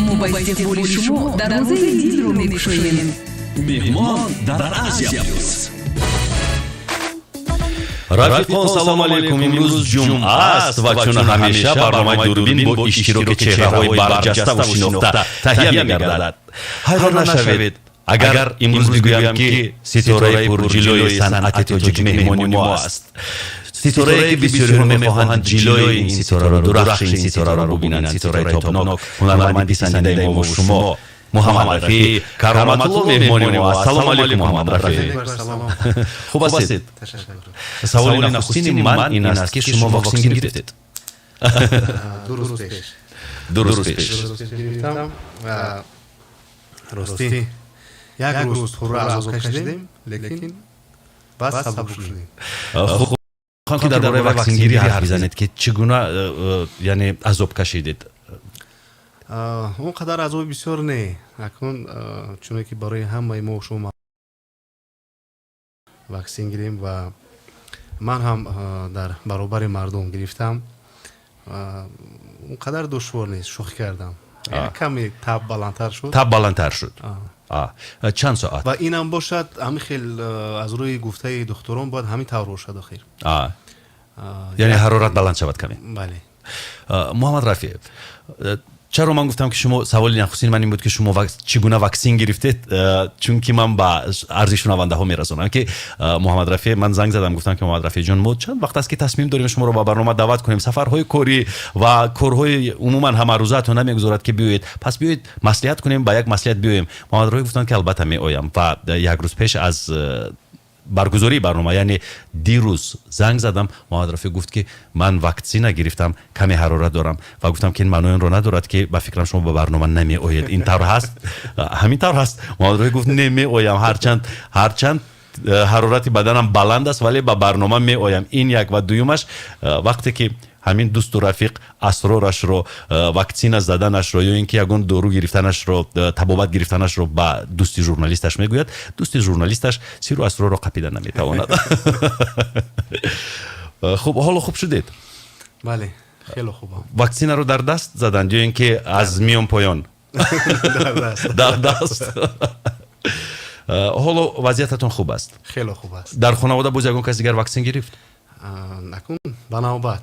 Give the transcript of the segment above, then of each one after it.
ما با استقبال شما دروازه دل رو می‌گشاییم. مهمان در آسیاپلوس. رفیقان سلام علیکم. امروز جمعه است و چون همیشه برنامه دوربین با اشتراک چهره‌های برجسته و شناخته تهیه می‌گردد. حیران نشوید اگر امروز بگویم که ستاره پرجلوی صنعت تاجیک مهمانی ما است. ستاره‌ای که بسیاری می‌خواهند جلوی این ستاره را، درخش این ستاره را ببینند. ستاره تابناک، هنرمندی پسندیده ما و شما، مُحَمَّدрафии Кароматулло меҳмони мо. Ассалому алайкум муҳаммадрафии. Хуб ҳастед? Саволи нахустини ман ин аст ки шумо воксин гирифтед. Дуруст пеш. гирифтам ва рости як рӯз хурра азоб кашидем, лекин баъд сабук шудем. خواهم که درباره وکسین گیری حرف بزنید که چگونه یعنی عذاب کشیدید؟ اون قدر عذاب بسیار نه. اکنون چون که برای همه ما شما وکسین گیریم و من هم در برابر مردم گرفتم. اون قدر دشوار نیست. شوخی کردم. کمی تب بلندتر شد. تب بلندتر شد. چند ساعت؟ و اینم باشد همین خیلی از روی گفته دکتران باید همین طور باشد آخر. یعنی حرارت بلند شود کمی. بله. محمدرافی، چرا من گفتم که شما سوال نخستین من این بود که شما چگونه وکسین گرفتید؟ چون که من با عرض شنونده ها میرسونم که محمدرافی، من زنگ زدم گفتم که محمدرافی جان ما چند وقت است که تصمیم داریم شما رو با برنامه دعوت کنیم. سفرهای کاری و کارهای عموما همه روزتون نمیگذارد که بیایید، پس بیایید مصلحت کنیم، با یک مصلحت بیایم. محمدرافی گفتن که البته می آیم و یک روز پیش از برگزاری برنامه یعنی دیروز زنگ زدم. محمدرافی گفت که من وکسین گرفتم، کمی حرارت دارم و گفتم که این معنی این رو ندارد که با فکرم شما با برنامه نمی آید. این طور هست؟ همین طور هست. محمدرافی گفت نمی آیم، هرچند حرارت بدنم بلند است ولی با برنامه می آیم. این یک. و دویمش وقتی که همین دوست و رفیق اسرارش رو، وکسین زدنش رو یا اینکه یگون دارو گرفتنش رو، تبابت گرفتنش رو با دوستی ژورنالیستش میگوید، دوستی ژورنالیستش سیر و اسرار رو قپیدن نمیتواند. خب حالا خوب شدید؟ بله خیلی خوبه. وکسین رو در دست زدند یا اینکه از میان پایان؟ در دست. حالا وضعیتتون خوب است؟ خیلی خوب است. در خانواده باز یگون کسی دیگر وکسین گرفت؟ نکن بنابرای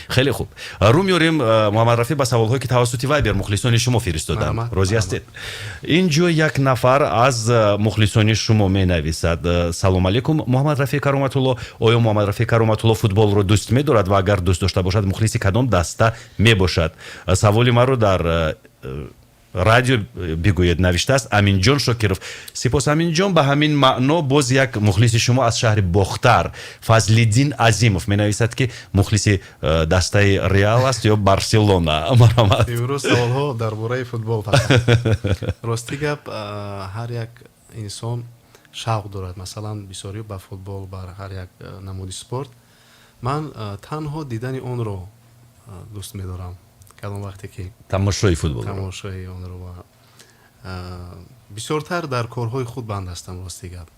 خیلی خوب. رو میاریم محمدرافی با سوال‌هایی که توسط وایبر مخلصان شما فرستادم. راضی هستید؟ اینجا یک نفر از مخلصان شما می‌نویسد: سلام علیکم محمدرافی کاراماتوللو. آیا محمدرافی کاراماتوللو فوتبال رو دوست می‌دارد و اگر دوست داشته باشد مخلص کدام دسته میباشد؟ سوالی ما رو در رادیو بگوید نوشته است امین جان شاکرов. سپاس امین جان. به همین معنا باز یک مخلص شما از شهر باختر فضل‌الدین عظیمов می نویسد که مخلص دسته ریال است یا بارسلونا. مرحمت. امروز سوال‌ها درباره فوتبال فقط. راستی گپ هر یک انسان شوق دارد، مثلا بسیاری با فوتبال بر هر یک نمود سپورت. من تنها دیدن اون رو دوست می دارم. کدام وقتی که تماشای فوتبال، تماشای آن رو بسیارتر در کارهای خود بند هستم. راستی گپ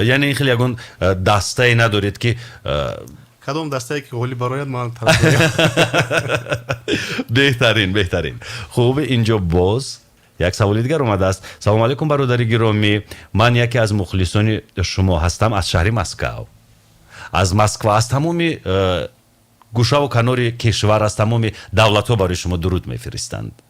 یعنی این خیلی یگون دسته ای ندارید که کدام دسته ای که گلی براید من بهترین. خوب، اینجا باز یک سوال دیگر اومده است. سلام علیکم برادر گرامی، من یکی از مخلصان شما هستم از شهر مسکو. از مسکو، از تمامی گوشه و کنار کشور، از تمام دولت‌ها برای شما درود میفرستند،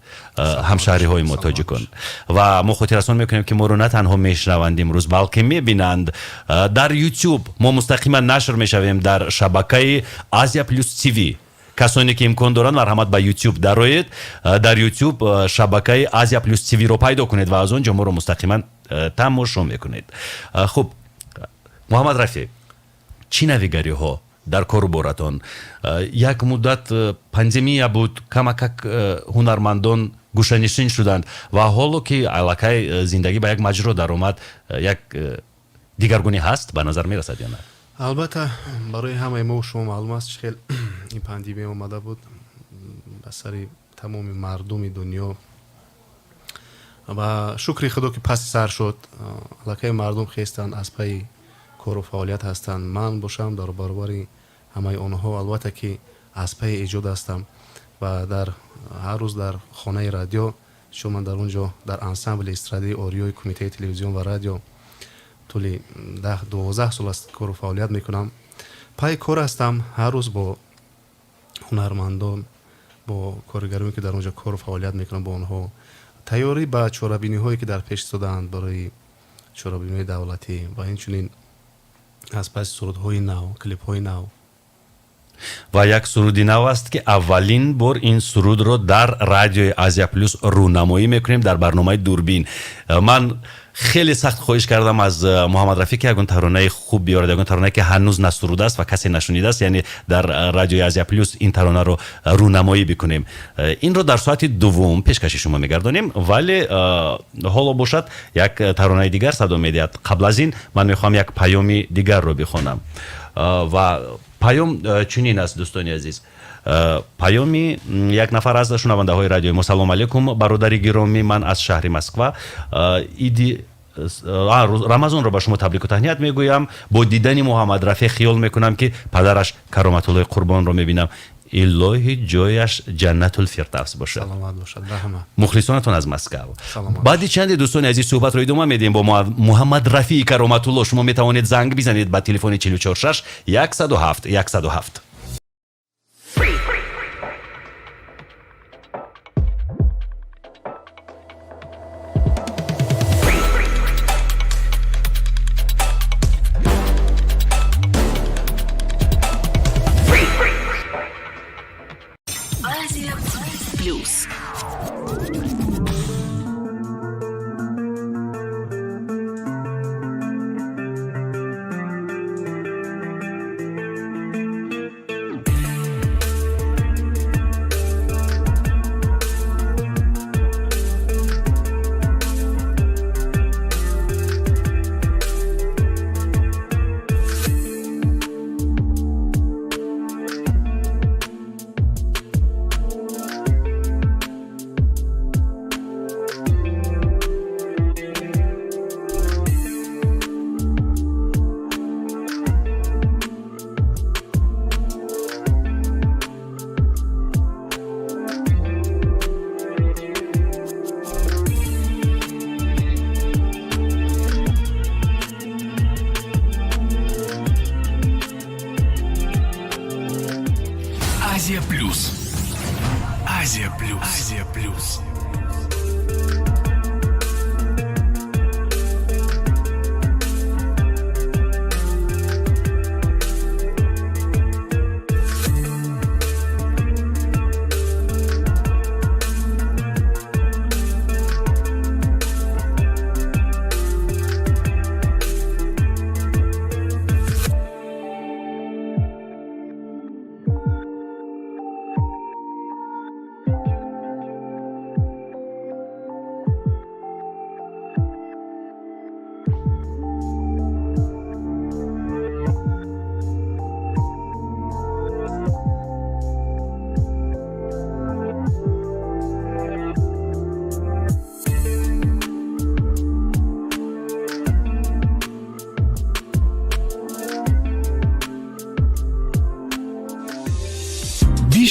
همشهری‌های ما تاجیکان. و ما خاطر رسان میکنیم که ما رو نه تنها میشنوند امروز بلکه میبینند در یوتیوب. ما مستقیما نشر میشویم در شبکه asiaplus TV. کسانی که امکان دارند مرحمت به یوتیوب درآیید، در یوتیوب شبکه asiaplus TV رو پیدا کنید و از اونجا ما رو مستقیما تماشا میکنید. خب محمدرافی، چی نویگری‌ها در کاربارتان؟ یک مدت پاندемия بود، کمک هنرمندان گوشه‌نشین شدند و حالا که علاقه زندگی به یک مجرا در اومد، یک دیگرگونی هست به نظر میرسد یا نه؟ البته برای همه ما شما معلوم است خیلی این پاندemia اومده بود به سر تمام مردم دنیا و شکر خدا که پس سر شد. علاقه مردم خیستن از پی کار و فعالیت هستند. من باشم در برابر همه آنها البته که از پی ایجاد هستم و در هر روز در خانه رادیو چون من در اونجا در انسامبل استرادی اوریوی کمیته تلویزیون و رادیو طول 10-12 سال است کار و فعالیت میکنم. پای کار هستم، هر روز با هنرمندان با کارگرانی که در اونجا کار و فعالیت میکنم با اونها تیاری به چهاره‌بینی هایی که در پیش استادند برای چهاره‌بینی دولتی و اینچنین از پس سرودهای نو، کلیپ های نو. و یک سرودی نو است که اولین بار این سرود رو در رادیو آسیا پلوس رونمایی میکنیم در برنامه دوربین. من خیلی سخت خواهش کردم از محمدرفی که یگان ترانه خوب بیارد، یگان ترانه که هنوز نسروده است و کسی نشنیده است، یعنی در رادیو آسیا پلوس این ترانه رو رونمایی بکنیم. این رو در ساعت دوم پیشکش شما میگردانیم، ولی حالا باشد یک ترانه دیگر صدا میدهد. قبل از این من میخوام یک پیامی دیگر رو بخونم و پیام چنین است دوستان عزیز. پیامی یک نفر از شنونده های رادیو ما. سلام علیکم برادر گرامی، من از شهر مسکو ایدی رمضان رو به شما تبریک و تهنیت میگویم. با دیدن محمدرفی خیال میکنم که پدرش کرامتالله قربان رو میبینم. الهی جایش جنت الفردوس باشه. سلامت باشد. رحمت. مخلصانتون از مسکو. بعد چند دوستان عزیز صحبت رو ادامه میدیم با محمدرفی کراماتوللو. شما میتوانید زنگ بزنید با تلفن 446 107 107.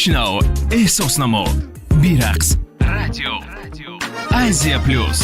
بشنو، احساس نما، بیرقص، رادیو آسیا پلوس.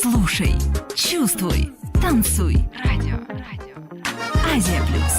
Слушай, чувствуй, танцуй. Радио. Азия Плюс.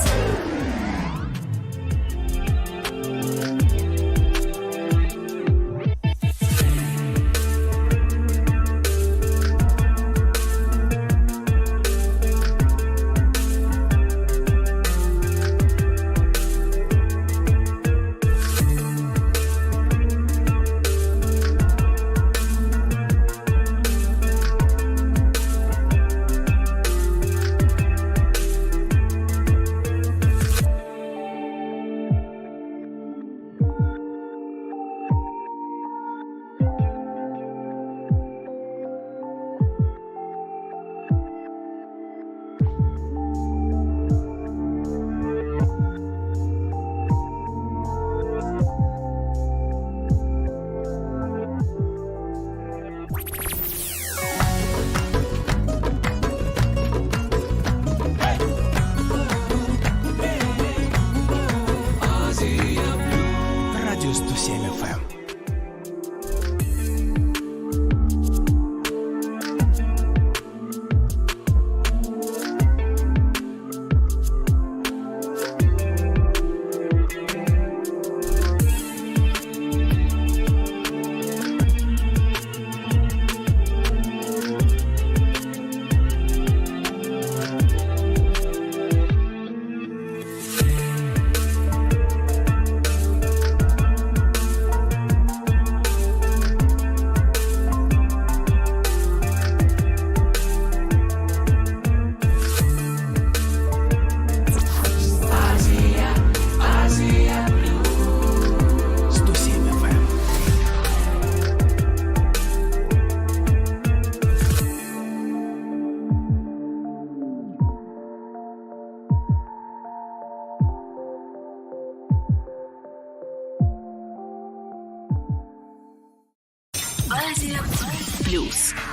asiaplus.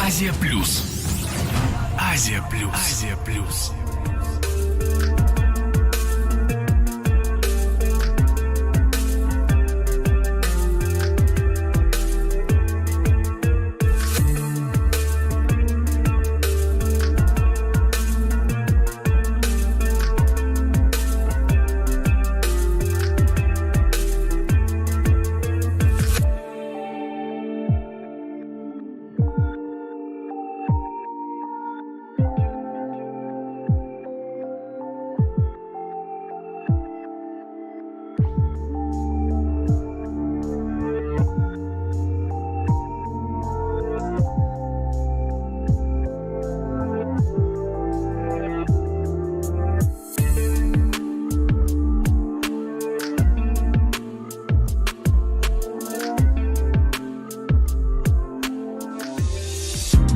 Азия-плюс. Азия-плюс. Азия-плюс.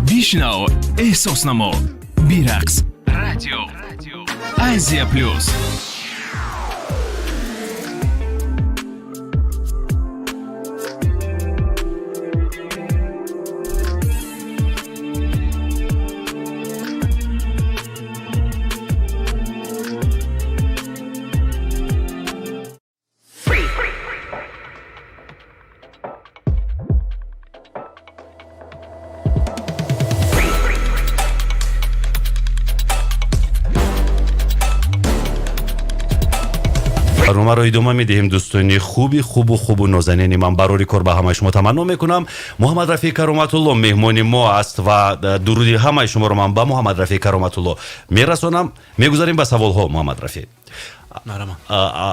بشنو، احساس نما، بیرقص، رادیو، آسیاپلوس. برنامه رو ادامه میدیم. دوستانی خوب و نازنین من برای کار به همه شما تمنا میکنم. محمدрафии кароматулло مهمانی ما است و درودی همه شما رو من به محمدрафии кароматулло میرسونم. میگذاریم به سوالها. محمدрафии،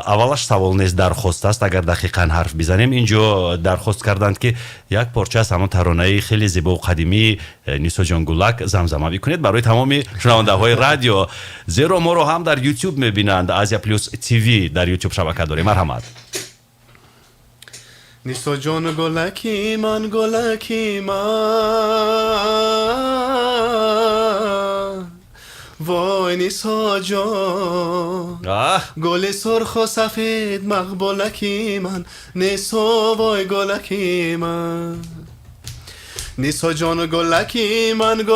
اولش سوال نیست، درخواست است. اگر دقیقاً حرف بزنیم، اینجا درخواست کردند که یک پارچه از همون ترانه خیلی زیبا و قدیمی نیسا جان گلک زمزمه بکنید برای تمام شنونده های رادیو، زیرا ما رو هم در یوتیوب میبینند. asiaplus TV در یوتیوب شبکه داریم. مرحمت. نیسا جان گلکی من وای نیسا جان، گل سرخ و سفید مقبولکی من، نیسا وای گلکی من، نیسا جان گلکی من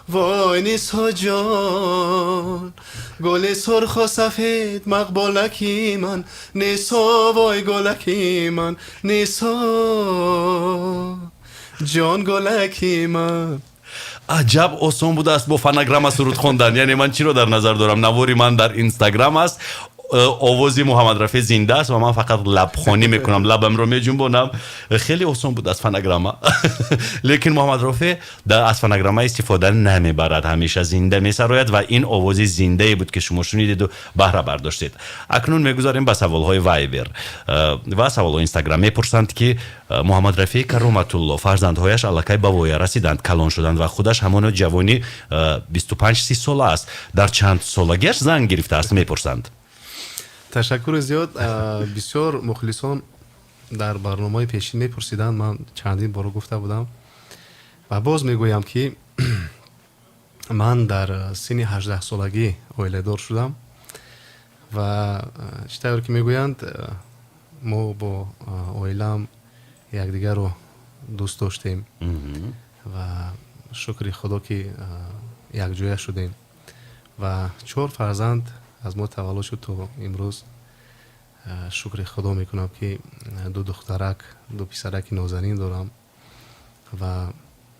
وای نیسا جان، گل سرخ و سفید مقبولکی من، نیسا وای گلکی من، نیسا جان گلکی من. عجب آسان بوده است با فنگرام سرود خوندن. یعنی من چی رو در نظر دارم؟ نواری من در اینستاگرام است، آوازی محمدرفی زنده است و من فقط لبخوانی میکنم، لبم رو میجنبونم. خیلی آسان بود از فنگرام. لیکن محمدرفی از فنگرام استفاده نمیبرد، همیشه زنده میسراید و این آوازی زنده بود که شما شنیدید و بهره برداشتید. اکنون میگذاریم به سوالهای وایبر و سوالهای اینستاگرام. میپرسند که محمدرفii кароматулло فرزندهایش الکی به وای رسیدند، کلان شدند و خودش همان جوانی 25-30 ساله است. در چند سالگیش زنگ گرفته است؟ میپرسند. تشکر زیاد. بسیار مخلصان در برنامه پیشین میپرسیدند، من چندین بار گفته بودم و باز میگویم که من در سن 18 سالگی اویله دار شدم و چطور که میگویند ما با اویلم یکدیگر رو دوست داشتیم و شکر خدا که یک جویه شدیم و 4 فرزند از ما تولد شد تا امروز шукри худо мекунам ки ду духтарак ду писараки нозанин дорам ва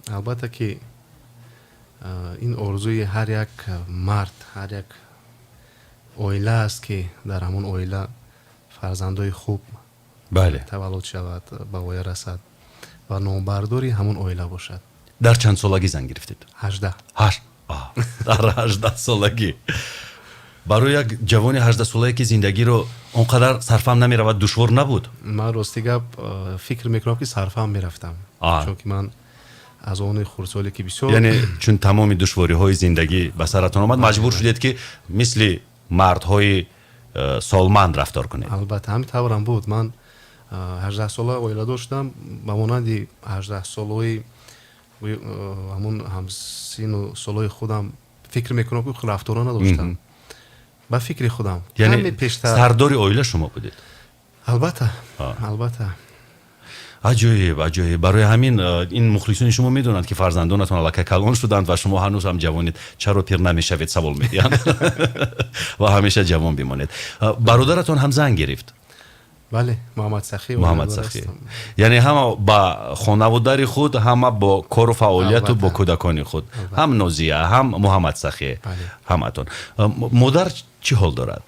албатта ки ин орзуи ҳар як мард, ҳар як оила аст ки дар ҳамон оила фарзандои хуб таваллуд шавад, ба воя расад ва номбардори ҳамон оила бошад. дар чанд солагӣ занг гирифтед? 18. дар 18 солагӣ. барои як ҷавони 18 солаге ки зиндагиро он қадар сарфам намеравад, душвор набуд? ман рости гап фикр мекунам ки сарфам мерафтам, чунки ман аз они хурдсоле ки бисёр, яъне чун тамоми душвориҳои зиндагӣ ба саратон омад, маҷбур шудед ки мисли мардҳои солманд рафтор кунед. албатта ҳамин таврам буд. ман 18 сола оила доштам, ба монанди 18 солаи ҳамон ҳамсину солаи худам фикр мекунам ки рафтора надоштам. ба фикри худам яъне сардори оила шумо будед? албатта. аҷоиб. барои ҳамин ин мухлисони шумо медонанд ки фарзандонатон аллакай калон шуданд ва шумо ҳанӯз ҳам ҷавонед, чаро пир намешавед савол медиҳанд ва ҳамеша ҷавон бимонед. бародаратон ҳам занг гирифт? бале, муҳаммадсахӣ. яъне ҳама ба хонаводари худ, ҳама бо кору фаъолияту бо кӯдакони худ, ҳам нозия, ҳам муҳаммадсахӣ, ҳаматон. модар чӣ ҳол дорад?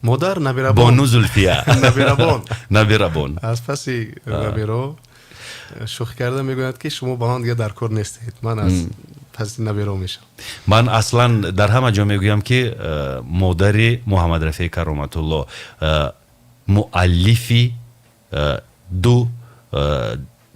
модар набирабон. бону зулфия набирабон. аз паси набиро шӯхӣ карда мегӯяд ки шумо ба он дига дар кор нестед. ман аз паси набиро мешам. ман аслан дар ҳама ҷо мегӯям ки модари Муҳаммадрафии Кароматулло муаллифи ду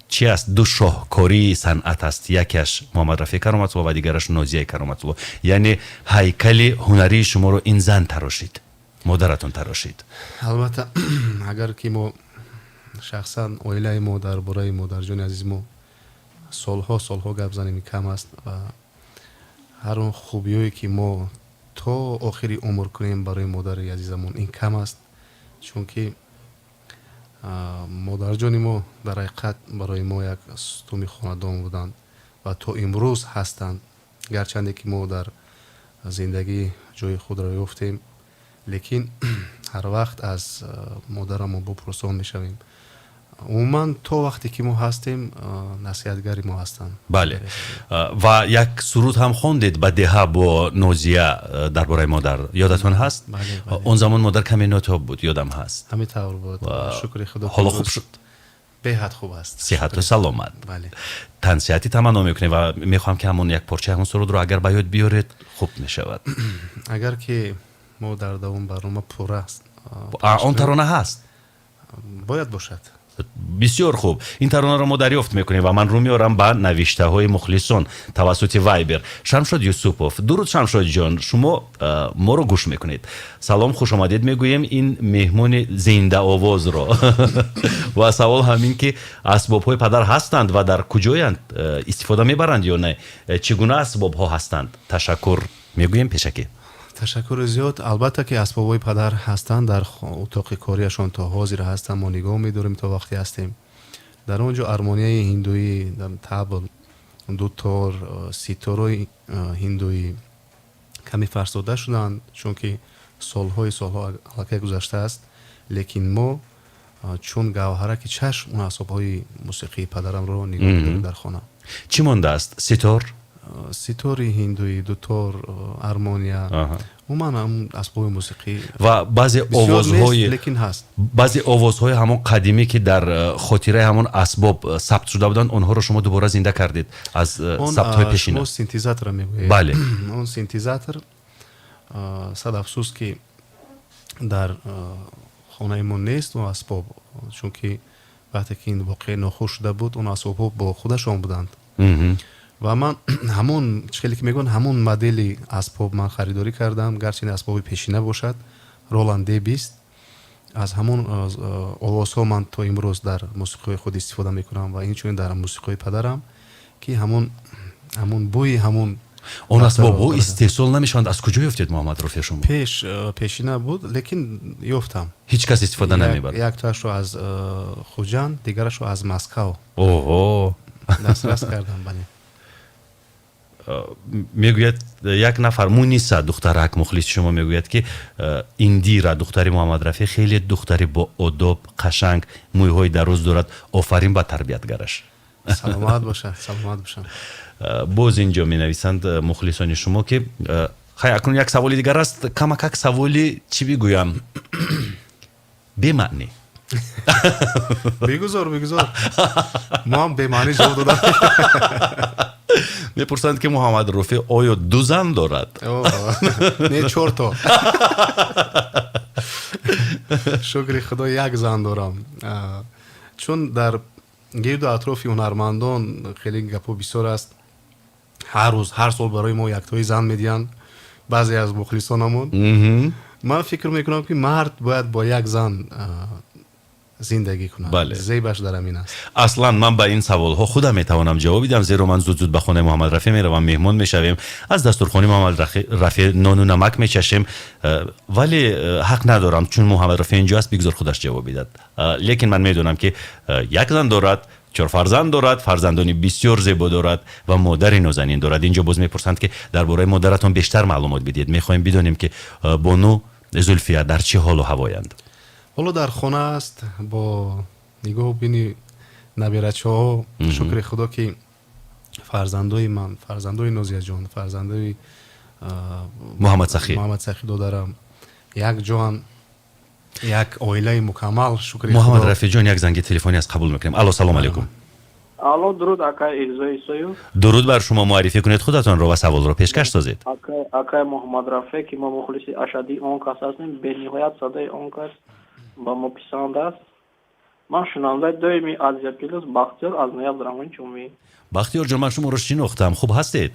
чи аст, ду шоҳкории санъат аст. якаш Муҳаммадрафии Кароматулло ва дигараш Нозияи Кароматулло. яъне ҳайкали ҳунарии шуморо ин зан тарошид, модаратон тарошид. албатта агар ки мо шахсан оилаи мо дар бораи модарҷони азизи мо солҳо гап занем, кам аст ва ҳар он хубиёе ки мо то охири умр кунем барои модари азизамон, ин кам аст, чунки модарҷони мо дар ҳақиқат барои мо як сутуни хонадон буданд ва то имрӯз ҳастанд. гарчанде ки мо дар зиндагӣ ҷои худро ёфтем, лекин ҳар вақт аз модарамо бопурсон мешавем. умуман то вақте ки мо ҳастем, насиҳатгари мо ҳастанд. бале. ва як суруд ҳам хондед ба деҳа бо Нозия дар бораи модар, ёдатон ҳаст? он замон модар каме нотоб буд, ёдам ҳаст. ҳамин тавр буд. шукри худо. ҳоло хуб шуд? беҳад хуб аст. сиҳату саломат. бале. тансиҳати таманно мекунем ва мехоҳам ки ҳамон як порчаи ҳамон сурудро агар ба ёд биёред хуб мешавад. агар ки мо дар давом барнома пур аст, он тарона ҳаст? бояд бошад. бисёр хуб. ин таронаро мо дарёфт мекунем ва ман рӯ меорам ба навиштаҳои мухлисон тавассути вайбер. Шамшод Юсупов: дуруд Шамшод ҷон, шумо моро гӯш мекунед. салом, хушомадед мегӯем ин меҳмони зиндаовозро. ва савол ҳамин ки асбобҳои падар ҳастанд ва дар куҷоянд, истифода мебаранд ё не? Чӣ гуна асбобҳо ҳастанд? Ташаккур мегӯем пешакӣ. ташаккури зиёд. албатта ки асбобҳои падар ҳастанд, дар утоқи корияшон то ҳозир ҳастанд, мо нигоҳ медорем то вақте ҳастем. дар он ҷо армонияи ҳиндуӣ, табл, дутор, ситорои ҳиндуӣ каме фарсода шуданд, чунки солҳо аллакай гузаштааст, лекин мо чун гавҳараки чашм он асбобҳои мусиқии падарамро нигоҳ медорем дар хона. чӣ мондааст? ситори ҳиндуӣ, дутор, армония, умуман асбоби мусиқӣ ва баъзе овозҳои, лекин ҳаст. баъзе овозҳои ҳамон қадимӣ ки дар хотираи ҳамон асбоб сабт шуда буданд, онҳоро шумо дубора зинда кардед аз сабтҳои пешина. шумо синтезаторро мегӯед. бале. он синтезатор, сад афсус ки дар хонаи мо нест он асбоб, чунки вақте ки ин воқеа нохуш шуда буд, он асбобҳо бо худашон буданд. ва ман ҳамон чиқеле ки мегӯянд ҳамон модели асбоб ман харидорӣ кардам, гарчанде асбоби пешина бошад, Роланд D20. аз ҳамон овозҳо ман то имрӯз дар мусиқои худ истифода мекунам ва инчунин дар мусиқои падарам, ки ҳамон бӯи ҳамон он асбобҳо истеҳсол намешаванд. аз куҷо ёфтед Муҳаммадрафии шумо? пешина буд, лекин ёфтам. ҳеҷ кас истифода намебард? яктоашро аз Хуҷанд, дигарашро аз Москав оҳо дастрас кардам. бале. мегӯяд як нафар муниса духтарак мухлиси шумо мегӯяд ки индира духтари муҳаммадрафӣ хеле духтари бо одоб қашанг мӯйҳои дароз дорад офарин ба тарбиятгараш. саломат бошад, саломат бошад. боз инҷо менависанд мухлисони шумо ки хай акнун як саволи дигар аст, камакак саволи чӣ бигӯям бемаънӣ. бигузор мо ҳам бемаънӣ ҷавоб додам. мепурсанд ки муҳаммадрафӣ оё ду зан дорад? не 4 то. шукри худо як зан дорам. чун дар гирду атрофи ҳунармандон хеле гапҳо бисёр аст. ҳар рӯз ҳар сол барои мо яктои зан медиҳанд баъзе аз мухлисонамон. ман фикр мекунам ки мард бояд бо як зан зиндагӣ кунад. зебаш дар амин аст. аслан ман ба ин саволҳо худам метавонам ҷавоб дидам, зеро ман зуд ба хонаи муҳаммадрафӣ меравам, меҳмон мешавем, аз дастурхони муҳаммадрафӣ нону намак мечашем, вале ҳақ надорам чун муҳаммадрафӣ инҷо аст бигзор худаш ҷавоб бидад. лекин ман медонам ки як зан дорад, 4 фарзанд дорад, фарзандони бисёр зебо дорад ва модари нозанин дорад. инҷо боз мепурсанд ки дар бораи модаратон бештар маълумот бидиҳед. мехоҳем бидонем ки бону зулфия дар чӣ ҳолу ҳавоянд? ҳоло дар хона аст бо нигоҳ бини набирачаҳо. шукри худо ки фарзандои ман, фарзандои нозияҷон, фарзандои муҳаммадсахӣ додарам як ҷоан, як оилаи мукаммал. шукри муҳаммадрафӣ ҷон, як занги телефонӣ аст, қабул мекунем. алло, салом алейкум. алло, дуруд акай Орзу Исоев. дуруд бар шумо. муаррифӣ кунед худатонро ва саволро пешкаш созед. акай муҳаммадрафӣ ки мо мухлиси ашадии он кас ҳастем, бениҳоят садаи он кас ба мо писанд аст. ман шунавандаи доими asiaplus бахтиёр аз нояб дарамони чуми. бахтиёр ҷон, ман шуморо шинохтам. хуб ҳастед?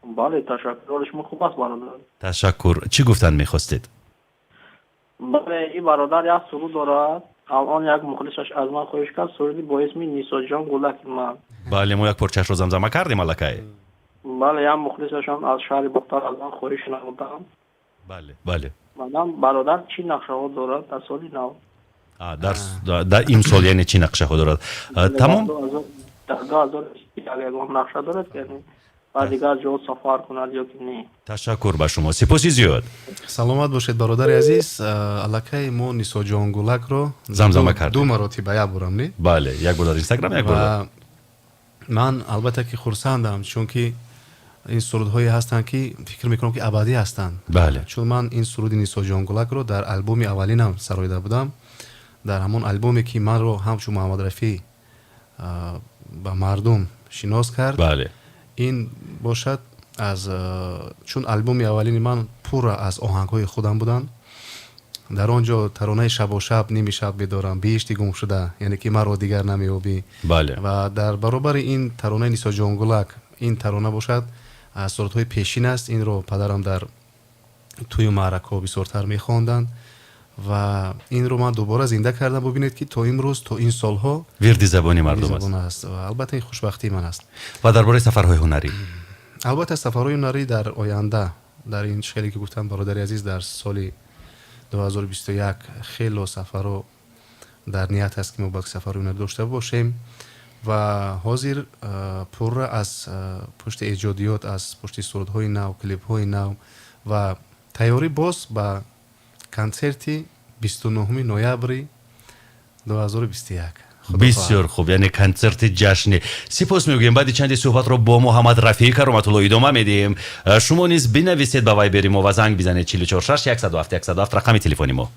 бале, ташаккур. ҳоли шумо хуб аст бародар? ташаккур. чӣ гуфтан мехостед? бале, ин бародар як суруд дорад. алон як мухлисаш аз ман хоҳиш кард суруди бо исми нисоҷон гулаки ман. бале, мо як порчаашро замзама кардем аллакай. бале, як мухлисашон аз шаҳри бухтар аз ман хоҳиш намудам. бале. манам бародар чӣ нақшаҳо дорад дар соли нав? дар имсол яъне чӣ нақшаҳо дорад? тамом 2021 ягон нақша дорад, яъне ба дигар ҷо сафар кунад ё ки не? ташаккур ба шумо, сипоси зиёд. саломат бошед бародари азиз. аллакай мо нисоҷонгулакро замзама кардем ду маротиба, як борам не? бале, як бор дар инстаграм, як бор. ман албатта ки хурсандам, чунки ин сурудҳое ҳастанд ки фикр мекунам ки абадӣ ҳастанд. бале. чун ман ин суруди нисоҷонгулакро дар албоми аввалинам сароида будам, дар ҳамон албоме ки манро ҳамчун муҳаммадрафӣ ба мардум шинос кард. бале. ин бошад аз чун албоми аввалини ман пурра аз оҳангҳои худам буданд. дар он ҷо таронаи шабошаб ними шаб бидорам, биҳишти гумшуда, яъне ки маро дигар намеёбӣ. бале. ва дар баробари ин таронаи нисоҷонгулак, ин тарона бошад аз сурудҳои пешин аст. инро падарам дар тӯю маъракаҳо бисёртар мехонданд ва инро ман дубора зинда кардам. бубинед ки то имрӯз, то ин солҳо вирди забони мардум аст. албатта ин хушбахтии ман аст. ва дар бораи сафарҳои ҳунарӣ? албатта сафарҳои ҳунарӣ дар оянда, дар ин шеле ки гуфтам бародари азиз, дар соли 2021 хело сафарҳо дар ният аст ки мо бак сафарҳои ҳунарӣ дошта бошем ва ҳозир пурра аз пушти эҷодиёт, аз пушти сурудҳои нав, клипҳои нав ва тайёрӣ боз ба консерти 29 ноябри 2021. бисёр хуб, яъне консерти ҷашнӣ. сипос мегӯем. баъди чанди суҳбатро бо Муҳаммадрафии Кароматулло идома медиҳем. шумо низ бинависед ба вайбери мо ва занг бизанед 446 107 107 рақами телефони мо.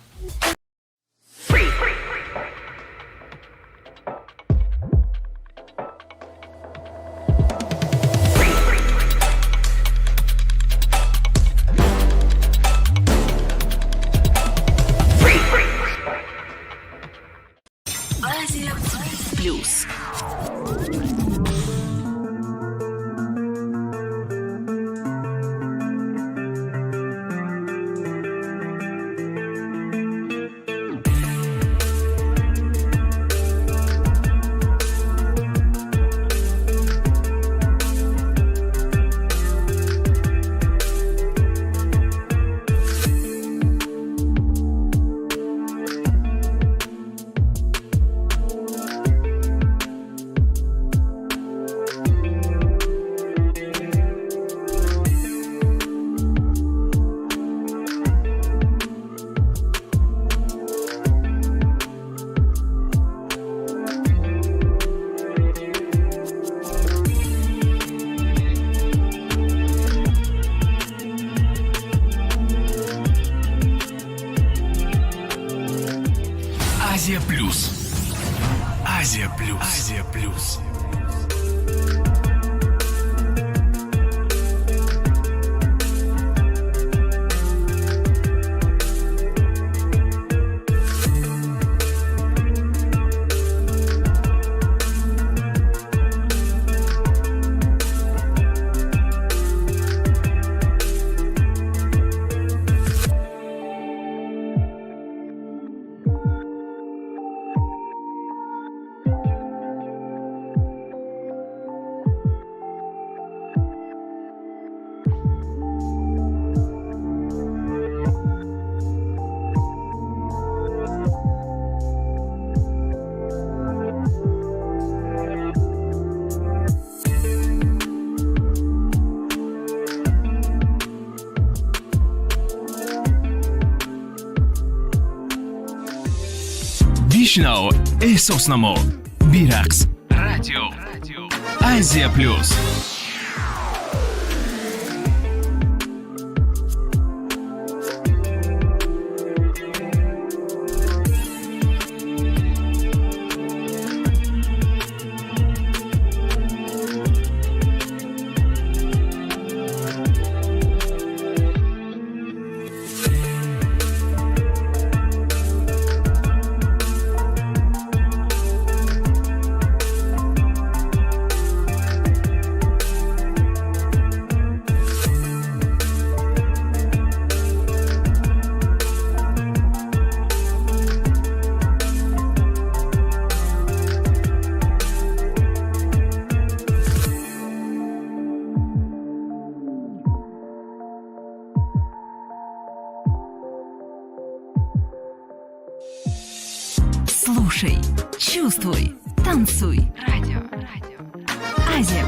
бишнав, эҳсос намо, бирақс. Радио Азия+. Слушай, чувствуй, танцуй. Радио. Азия+.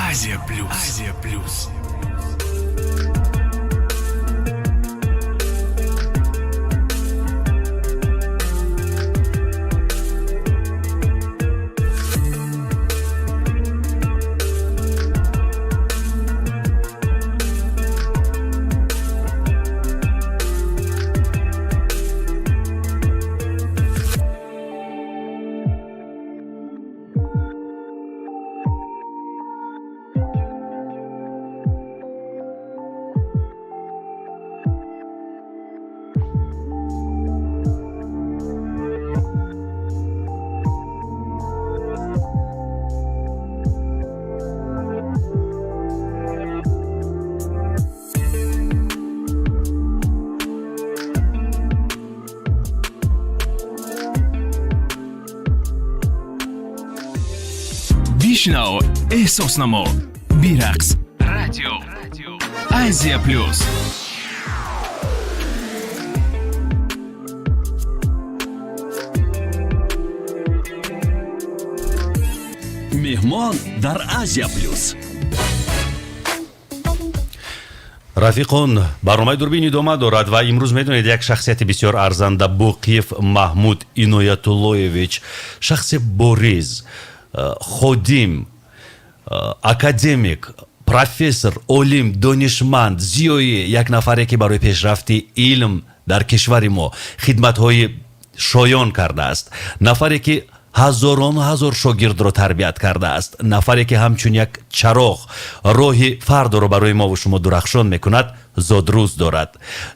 Азия+. Азия+. бишнав, эҳсос намо, бирақс, радио, asiaplus. меҳмон дар asiaplus. рафиқон, барномаи дурбини идома дорад ва имрӯз медонед як шахсияти бисёр арзанда Боқиев Маҳмуд Иноятуллоевич, шахси бориз, ходим, академик, профессор, олим, донишманд, зиёи, як нафаре ки барои пешрафти илм дар кишвари мо хидматҳои шоён кардааст, нафаре ки ҳазорон ҳазор шогирдро тарбият кардааст, нафаре ки ҳамчун як чароғ роҳи фардоро барои мову шумо дурахшон мекунад, зодрӯз дорад.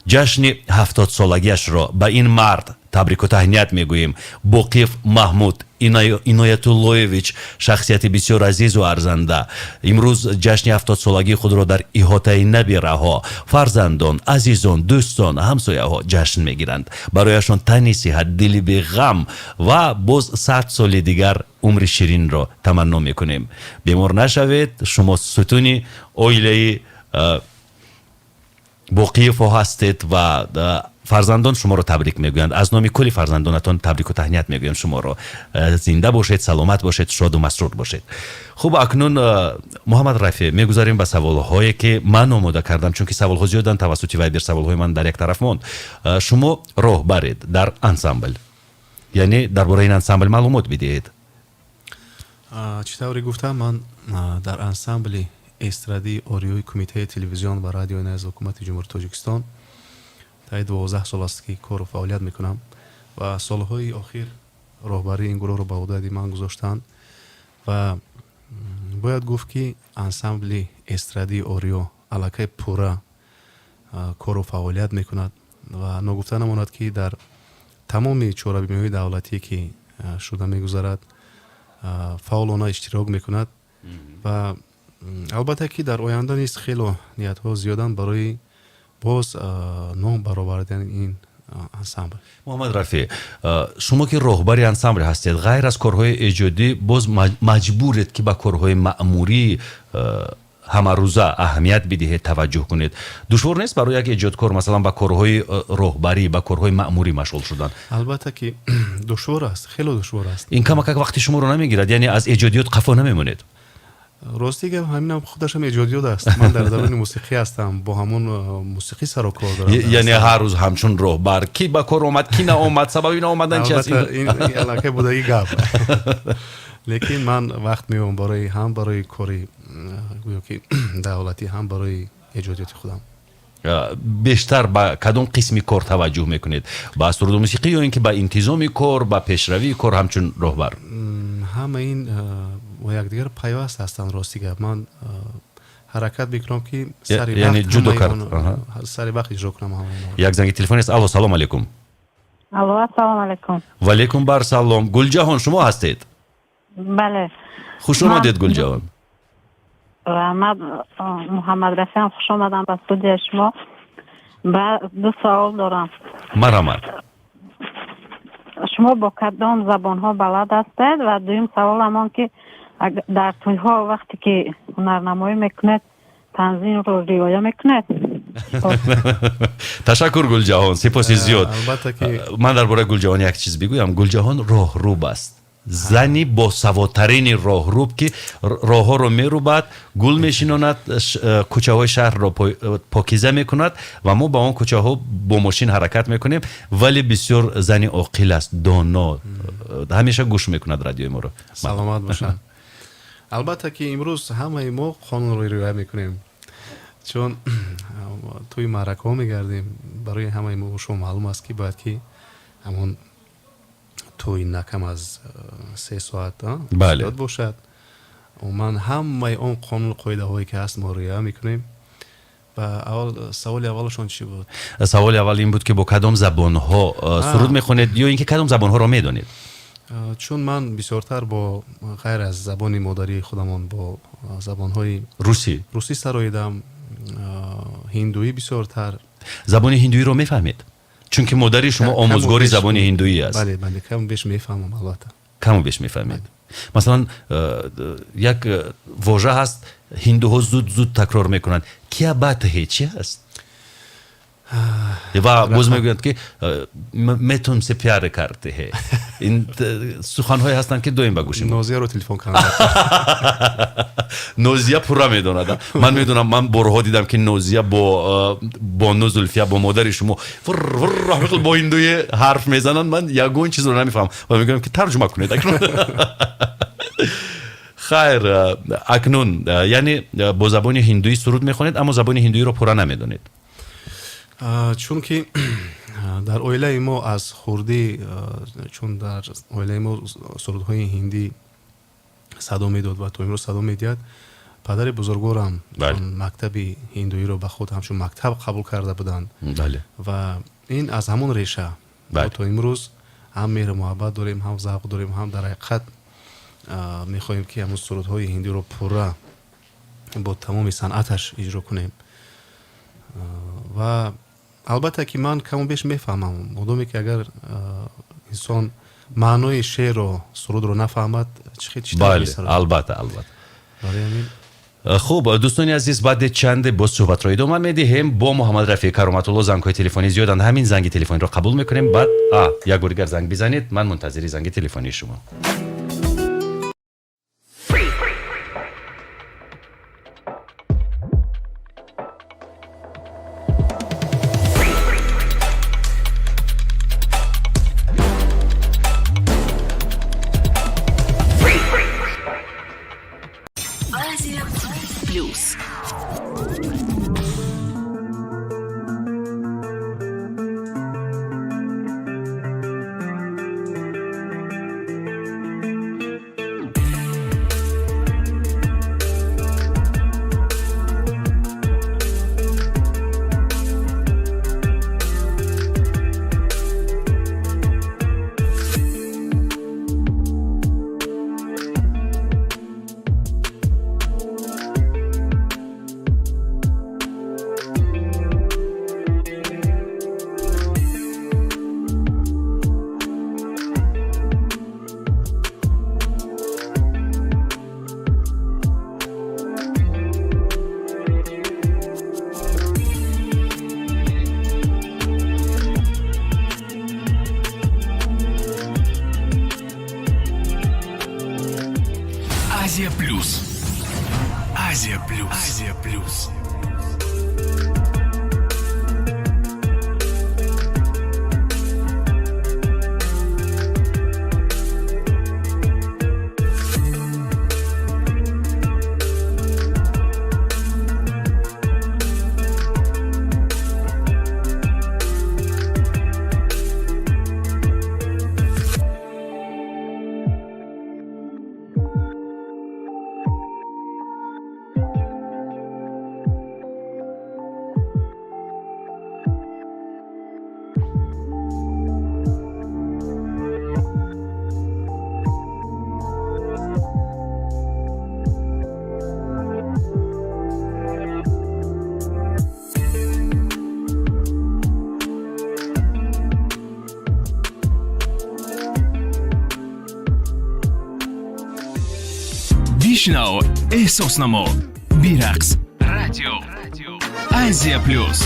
ҷашни 70-солагиашро ба ин мард табрику таҳният мегӯем. Боқиев Маҳмуд Иноятуллоевич, шахсияти бисёр азизу арзанда, имрӯз ҷашни 70-солагии худро дар иҳотаи набираҳо, фарзандон, азизон, дӯстон, ҳамсояҳо ҷашн мегиранд. барояшон тани сиҳат, дили беғам ва боз 100 соли дигар умри ширинро таманно мекунем. бемор нашавед. шумо сутуни оилаи боқиевҳо ҳастед ва фарзандон шуморо табрик мегӯянд. аз номи кулли фарзандонатон табрику таҳният мегӯям шуморо. зинда бошед, саломат бошед, шоду масрур бошед. хуб, акнун муҳаммадрафӣ, мегузарем ба саволҳое ки ман омода кардам, чунки саволҳо зиёдан тавассути вайбер саволҳои ман дар як тараф монд. шумо роҳбаред дар ансамбл, яъне дар бораи ин ансамбл маълумот бидиҳед. чӣ тавре гуфтам, ман дар ансамбли эстрадии ориёи кумитаи телевизион ва радиои аз ҳукумати ҷумҳурии тоҷикистон таи 12 сол аст ки кору фаъолият мекунам ва солҳои охир роҳбарии ин гурӯҳро ба ӯҳдаи ман гузоштанд ва бояд гуфт ки ансамбли эстрадии ориё аллакай пурра кору фаъолият мекунад ва ногуфта намонад ки дар тамоми чорабиниҳои давлатӣ ки шуда мегузарад фаъолона иштирок мекунад ва албатта ки дар оянда низ хело ниятҳо зиёданд барои боз ном баровардани ин ансамбл. муҳаммадрафӣ, шумо ки роҳбари ансамбл ҳастед, ғайр аз корҳои эҷодӣ боз маҷбуред ки ба корҳои маъмурӣ ҳамарӯза аҳамият бидиҳед, таваҷҷӯҳ кунед. душвор нест барои як эҷодкор масалан ба корҳои роҳбарӣ, ба корҳои маъмурӣ машғул шудан? албатта ки душвор аст, хело душвор аст. ин камакак вақти шуморо намегирад, яъне аз эҷодиёт қафо намемонед? рости гап ҳаминам худашам эҷодиёт аст. ман дар дарони мусиқӣ ҳастам, бо ҳамон мусиқӣ саро кор дорам. яъне ҳар рӯз ҳамчун роҳбар ки ба кор омад, ки наомад, сабаби наомадан чи аст? ин аллакай будагӣ гап. лекин ман вақт меёбам барои кори гӯё ки давлатӣ, ҳам барои эҷодиёти худам. бештар ба кадом қисми кор таваҷҷӯҳ мекунед? ба суруду мусиқӣ ё ин ки ба интизоми кор, ба пешравии кор ҳамчун роҳбар? ҳама ин با یکدیگر پیوست هستند. راستی گپ من حرکت میکنم که سری یعنی جدا کرد سری وقت اجرا کنم. یک زنگ تلفن است. الو سلام علیکم. الو السلام علیکم. و علیکم بر سلام. گلجهان شما هستید؟ بله. خوش آمدید گلجهان. من محمدرفی خوش آمدم به استودیو شما. دو سوال دارم. مرحمت. شما با کدام زبان ها بلد هستید؟ و دویم سوال همان که در توی ها وقتی که هنرنمایی میکنید تنظیم رو رعایت میکنید؟ تشکر گلجهان، سپاس زیاد. من درباره گلجهان یک چیز بگویم. گلجهان راهروب است. زنی با سوادترین راهروب که راه ها رو میروبد، گل میشیناند، کوچه های شهر رو پاکیزه میکند و ما با اون کوچه ها با ماشین حرکت میکنیم، ولی بسیار زنی عاقل است، دانا، همیشه گوش میکند رادیوی ما رو. سلامت باشن. البته که امروز همه ما قانون رو رعایت میکنیم، چون توی معرکه ها میگردیم. برای همه ما شما معلوم است که باید که همون توی نکم از 3 ساعت زیاد باشد و من همه اون قانون قاعده هایی که هست ما رعایت میکنیم. و اول سوال اولشون چی بود؟ سوال اول این بود که با کدام زبان ها سرود میخونید یا اینکه کدام زبان ها رو میدونید؟ چون من بسیارتر با غیر از زبان مادری خودمان با زبان های روسی سراییدم، هندویی بسیارتر. زبان هندویی رو میفهمید؟ چون که مادری شما آموزگاری زبان هندویی است. بله بله، کم بیش میفهمم. البته کم بیش میفهمید. مثلا یک واژه هست هندوها زود تکرار میکنند کیا بات ہے چی هست و باز میگویند که میں تم سے پیار کرتے ہیں. این سخن‌هایی هستند که دویم بگوشیم. نوزیا رو تلفن کنم. نوزیا پورا میدوند. من میدونم من بارها دیدم که نوزیا با نوزولفیا با مادر شما با هندوی حرف میزنن. من یگون چیز رو نمیفهم و میگم که ترجمه کنید. خیر اکنون یعنی با زبان هندویی سرود میخونید اما زبان هندویی رو پورا نمیدونید. چون که در اویله ما از خوردی چون در اویله ما سرودهای هندی صدا میداد و تا امروز صدا میدید. پدر بزرگوارم مکتب هندویی رو به خود همچون مکتب قبول کرده بودند و این از همون ریشه تا امروز هم مهر محبت داریم هم ذوق داریم هم در حقیقت میخواهیم که همون سرودهای هندی رو پورا با تمام صنعتش اجرا کنیم و البته که من کم و بیش میفهمم مدامی که اگر انسان معنای شعر و سرود رو نفهمد بله البته خوب دوستان عزیز بعد چند باز صحبت رو ادامه میدیم با محمدرفیع کارامتوللو زنگ‌های تلفنی زیادند همین زنگ تلفنی رو قبول میکنیم بعد یک بار دیگر زنگ بزنید من منتظر زنگ تلفنی شما asiaplus. بشنو احساس نما بیرقص رادیو asiaplus.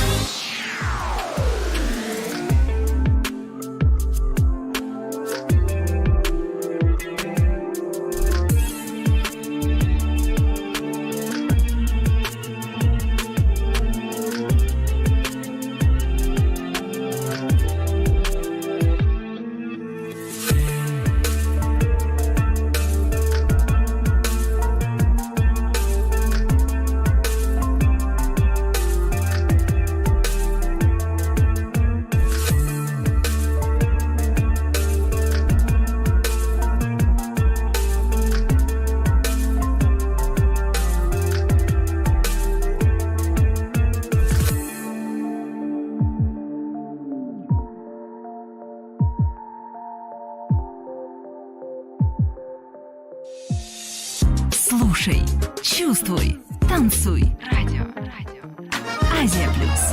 Слушай, чувствуй, танцуй. Радио. Азия-плюс.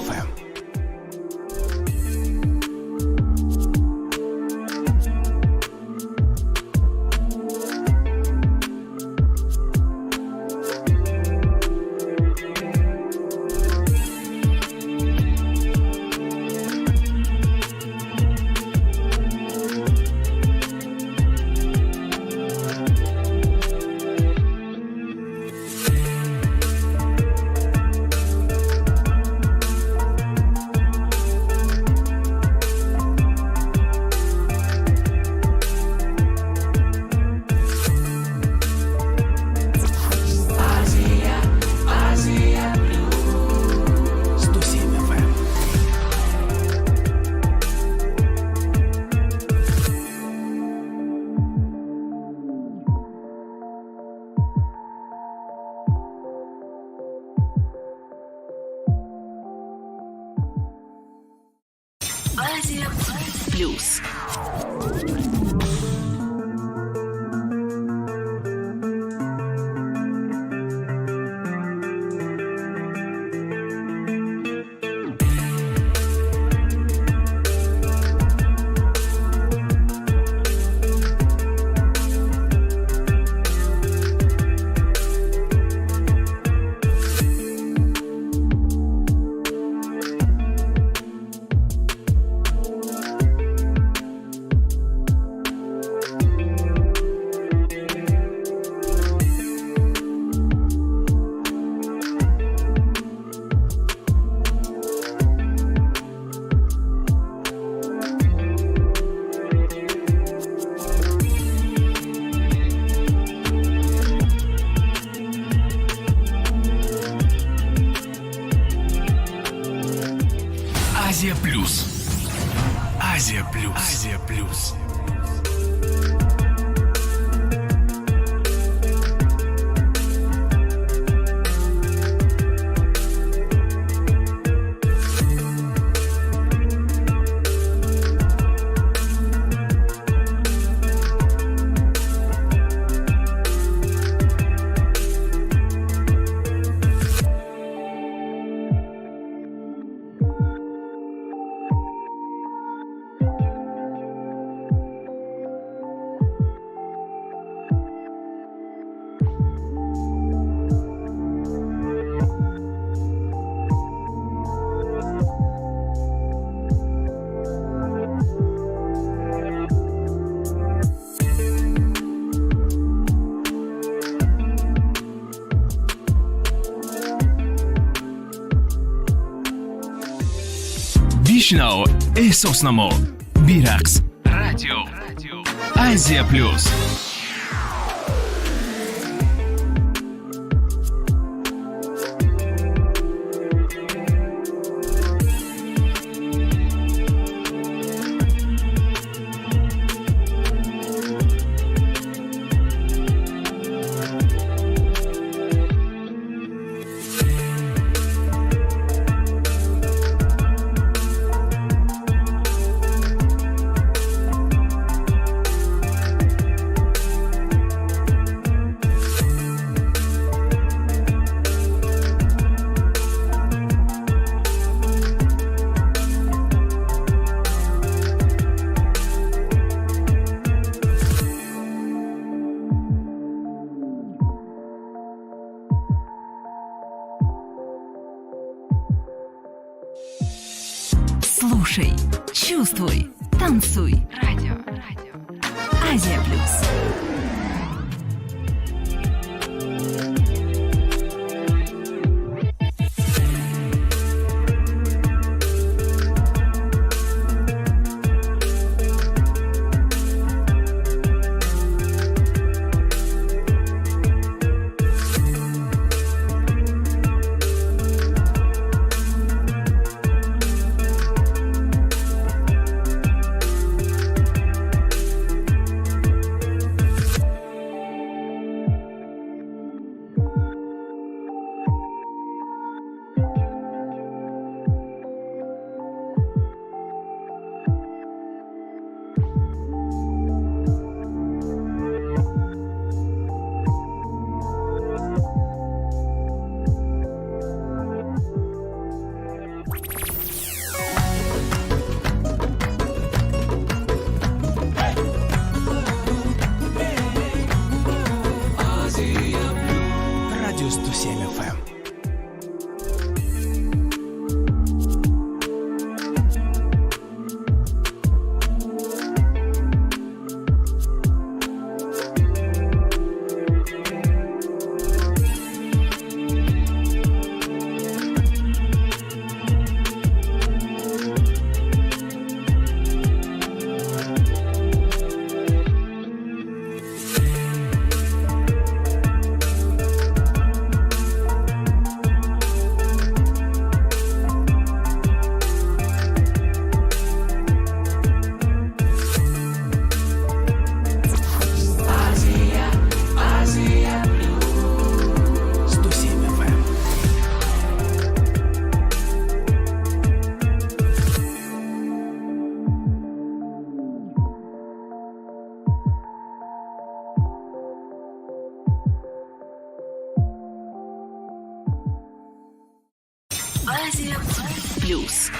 FM. Плюс. Азия Плюс. Азия Плюс. Азия Плюс. Бишнав, эҳсос намо, бирақс, радио, Азия Плюс. Слушай, чувствуй, танцуй. Радио. Азия Плюс. AsiaPlus.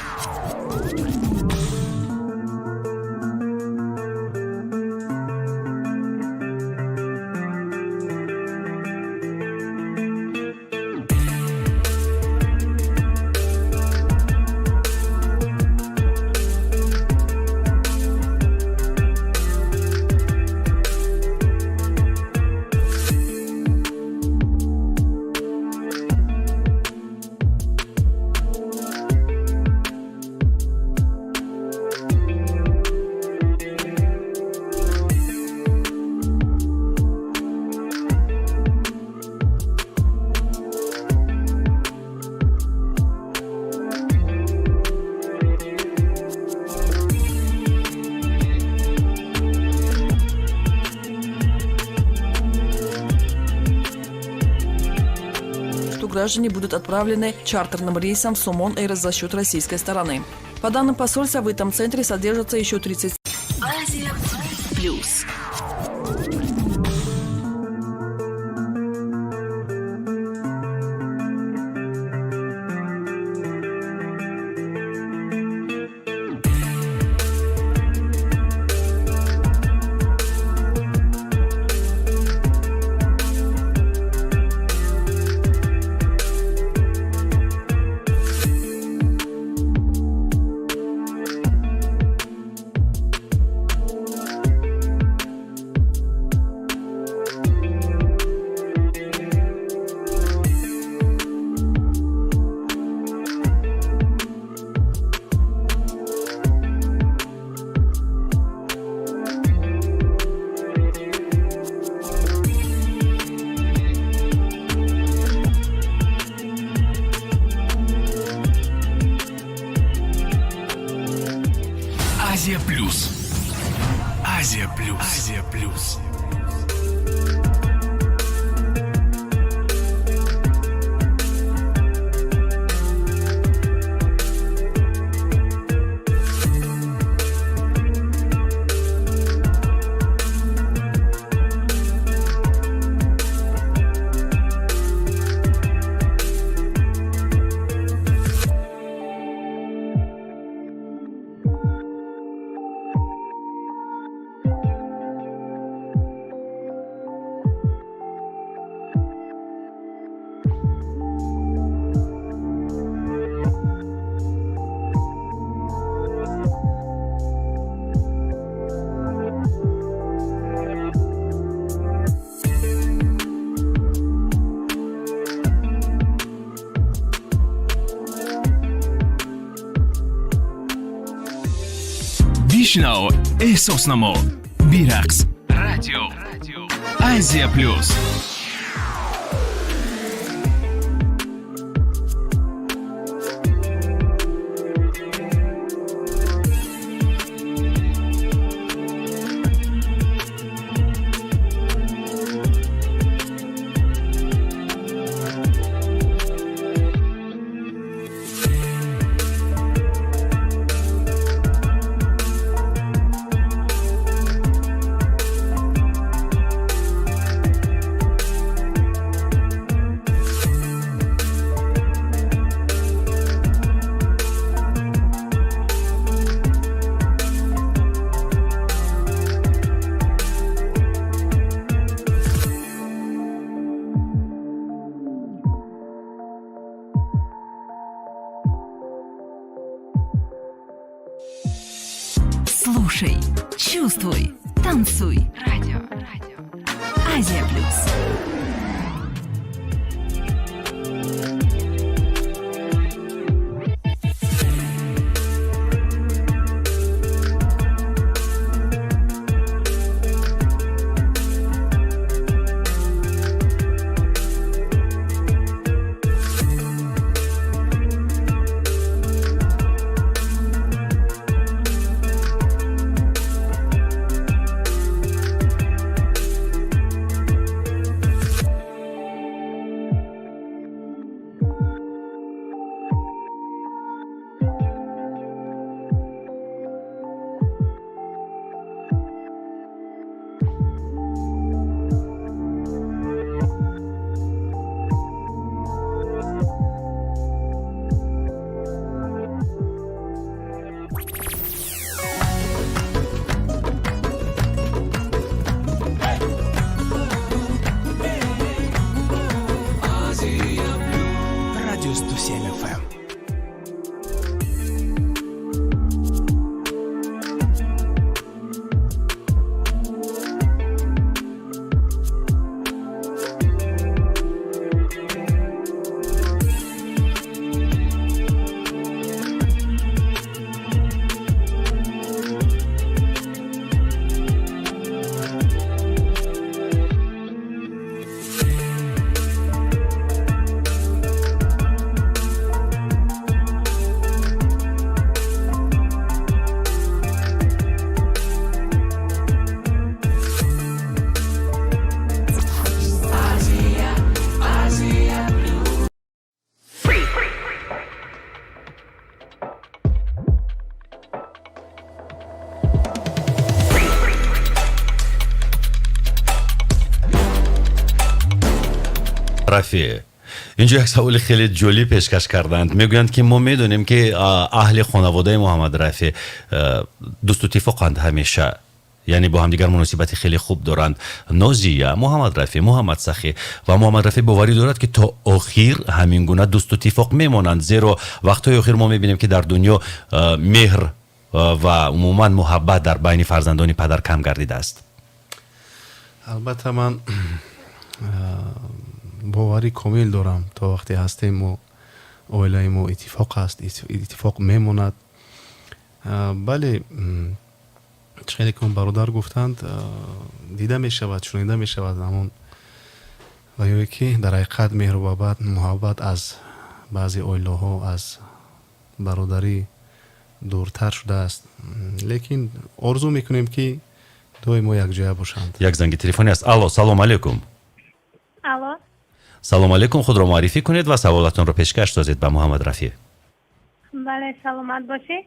Граждане будут отправлены чартерным рейсом в Сумон Эйр за счет российской стороны. По данным посольства, в этом центре содержится еще 30. AsiaPlus. AsiaPlus. AsiaPlus. AsiaPlus. بشنو احساس نما بیرقص رادیو AsiaPlus. Слушай, чувствуй, танцуй. Радио. AsiaPlus. محمدрафی اینجا یک سوال خیلی جالب پیشکش کردند. میگویند که ما میدونیم که اهل خانواده محمدрафی دوست و اتفاقند همیشه، یعنی با هم دیگر مناسبت خیلی خوب دارند. نازیه، محمدрафی، محمد سخی و محمدрафی باوری دارد که تا آخر همین گونه دوست و اتفاق میمانند، زیرا وقتهای آخر ما میبینیم که در دنیا مهر و عموما محبت در بین فرزندان پدر کم گردیده است. البته من باوری کامل دارم تا وقتی هستیم و اویلای ما اتفاق هست، اتفاق میموند. بله خیلی که برادر گفتند دیده می شود، شنیده می شود، همون و یا که در حقیقت مهر و محبت از بعضی اویله ها از برادری دورتر شده است، لیکن آرزو میکنیم که دوی ما یک جای باشند. یک زنگ تلفنی است. الو، سلام علیکم. الو. سلام علیکم، خود را معرفی کنید و سوالاتون را پیشکش سازید به محمدрафی. بله سلامت باشید.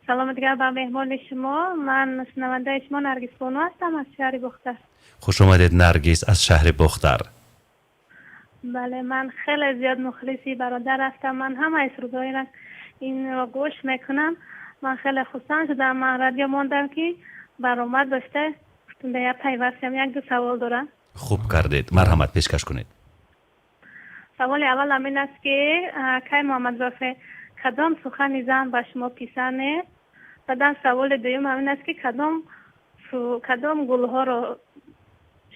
سلام دیگر به مهمان شما. من شنونده شما نرگس بانو هستم از شهر بختر. خوش آمدید نرگس از شهر بختر. بله من خیلی زیاد مخلصی برادر هستم. من همه سرودهای را این را گوش میکنم. من خیلی خوشحال شدم. من رادیو ماندم که برآمد داشته به پیوستم. یک دو سوال دارم. خوب کردید، مرحمت پیشکش کنید. سوال اول همین است که کی محمدрафی کدام سخن زن به شما پیسانه؟ بعد سوال دوم همین است که کدام گلها رو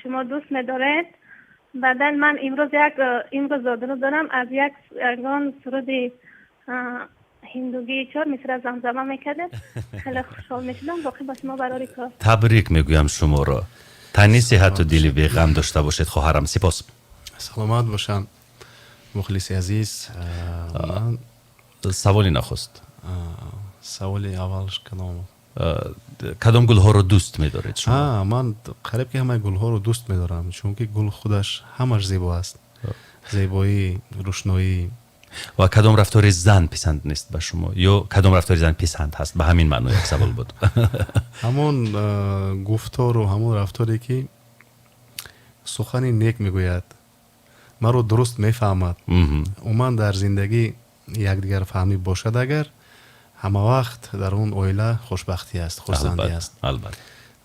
شما دوست می‌دارید؟ بعد من امروز دارم از یک سرود هندوگی چهار مصر از زمزمه میکرده. خیلی خوشحال میشدم. باقی با شما برای کار. تبریک میگویم شما را. تنی صحت و دلی به غم داشته باشید خواهرم. سپاس. سلامت باشم مخلص عزیز. من سوالی نخست. سوال اولش کدام گلها رو دوست می‌دارید شما؟ من قریب که همه گلها رو دوست می‌دارم، چون که گل خودش همش زیبا است. زیبایی، روشنایی. و کدام رفتار زن پسند نیست به شما یا کدام رفتار زن پسند هست؟ به همین معنی یک سوال بود. همون گفتار و همون رفتاری که سخنی نیک میگوید، ما رو درست میفهمد. من در زندگی یکدیگر فهمی باشد، اگر همه وقت در اون اویله خوشبختی است، خوشزندی است. البته.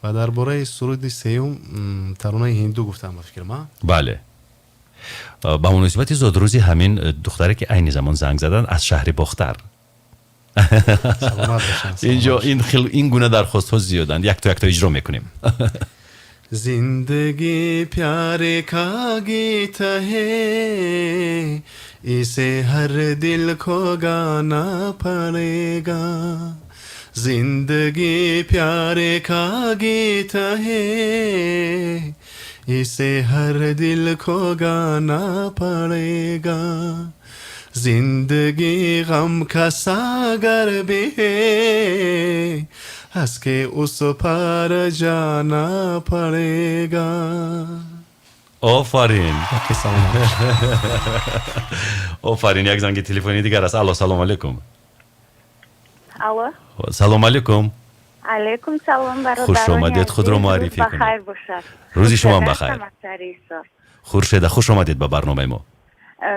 و درباره سرود سیوم ترانه هندو گفتم به فکر ما. بله. با مناسبت زادروزی همین دختری که عین زمان زنگ زدن از شهر بختر. اینجا این گونه درخواست ها زیادند. یک تا اجرا میکنیم. زندگی پیار کا گیت ہے اسے ہر دل کو گانا پڑے گا. زندگی پیار کا گیت ہے اسے ہر دل کو گانا پڑے گا. زندگی غم کا ساگر بھی ہے ہنس کے اس پار جانا پڑے گا. آفرین. آفرین. یک زنگ تلفنی دیگر است. الو، سلام علیکم. الو. سلام علیکم. علیکم سلام برادران. خوش آمدید. خود رو معرفی کنید. بخیر باشد. روزی شما بخیر. خورشید، خوش آمدید به برنامه ما.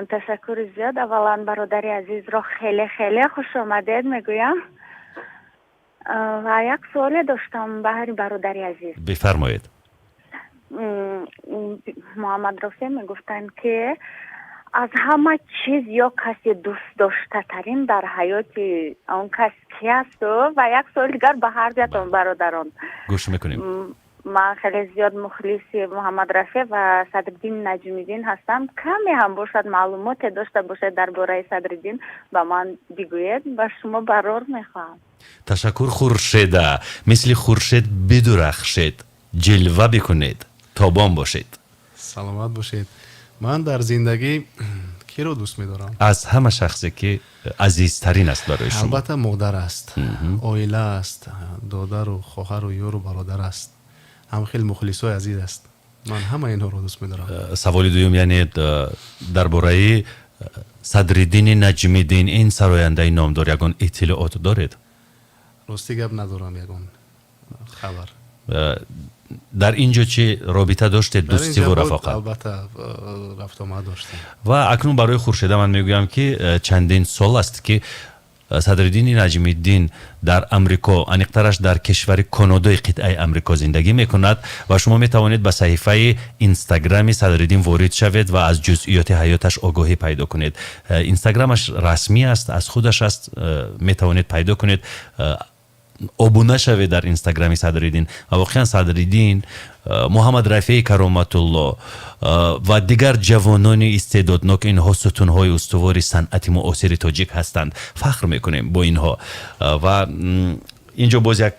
تشکر زیاد. اولا برادر عزیز را خیلی خیلی خوش آمدید میگویم. و یک سوال داشتم به هر برادر عزیز. بفرمایید. محمدрафی میگفتن که از همه چیز یا کسی دوست داشته ترین در حیات اون کس کی است؟ و یک سوال دیگر به هر دیتون برادران. گوش میکنیم. من خیلی زیاد مخلص محمدрафی و صدرالدین نجمی‌دین هستم. کمی هم باشد معلومات داشته باشد درباره صدرالدین به من بگویید. و شما برار میخوام. تشکر. خورشیده، مثل خورشید بدرخشید، جلوه بکنید، تابان باشید. سلامت باشید. من در زندگی کی رو دوست می‌دارم؟ از همه شخصی که عزیزترین است برای شما. البته مادر است، عائله است، دادر و خواهر و یار و برادر است. هم خیلی مخلص و عزیز است. من همه اینها رو دوست می‌دارم. سوال دوم یعنی درباره صدرالدین نجمی‌دین این سراینده نامدار یگان اطلاعات دارید؟ راستی گپ ندارم یگان خبر. در اینجا چی رابطه داشته دوستی و رفاقت؟ البته رفت آمد داشتیم. و اکنون برای خورشیده من میگویم که چندین سال است که صدرالدین نجمی‌الدین در امریکا، انیقترش در کشور کانادای قطعه امریکا زندگی میکند و شما میتوانید به صفحه اینستاگرامی صدرالدین وارد شوید و از جزئیات حیاتش آگاهی پیدا کنید. اینستاگرامش رسمی است، از خودش است، میتوانید پیدا کنید. ابونه شوید در اینستاگرامی صدرالدین و واقعا صدرالدین، مуҳаммадрафии Кароматулло و دیگر جوانان استعدادناک، اینها ستونهای استواری صنعت معاصر تاجیک هستند. فخر میکنیم با اینها. و اینجا باز یک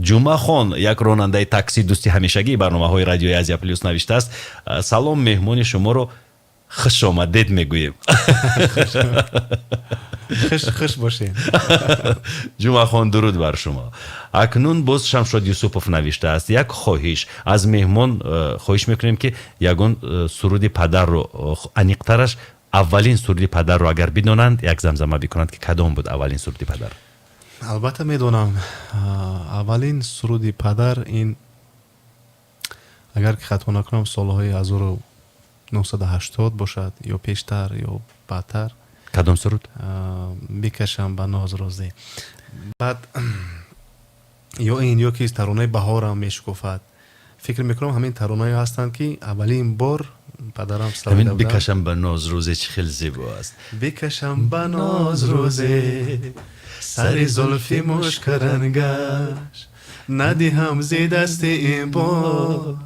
جمعه خان، یک راننده تاکسی دوستی همیشگی برنامه‌های رادیوی آسیا پلوس نوشته است: سلام، مهمان شما رو خوش آمدید میگوییم. خوش باشین. جمعه خان درود بر شما. اکنون باز شمشاد یوسفوف نوشته است: یک خواهش از مهمان خواهش میکنیم که یگان سرود پدر رو، انیقترش اولین سرود پدر رو اگر بدونند یک زمزمه بکنند که کدام بود اولین سرود پدر؟ البته میدونم اولین سرود پدر این، اگر که خطا نکنم سالهای 1980 باشد یا پیشتر یا بعدتر. کدام سرود؟ بکشم به ناز روزی. بعد یا این یا که ترانه بهارم میشکفد. فکر میکنم همین ترانه‌ای هستند که اولین بار پدرم سر همین بکشم به ناز روزی چه خیلی زیبا است. بکشم به ناز روزی سر زلفی مشکرنگش، ندیهم زی دست این بار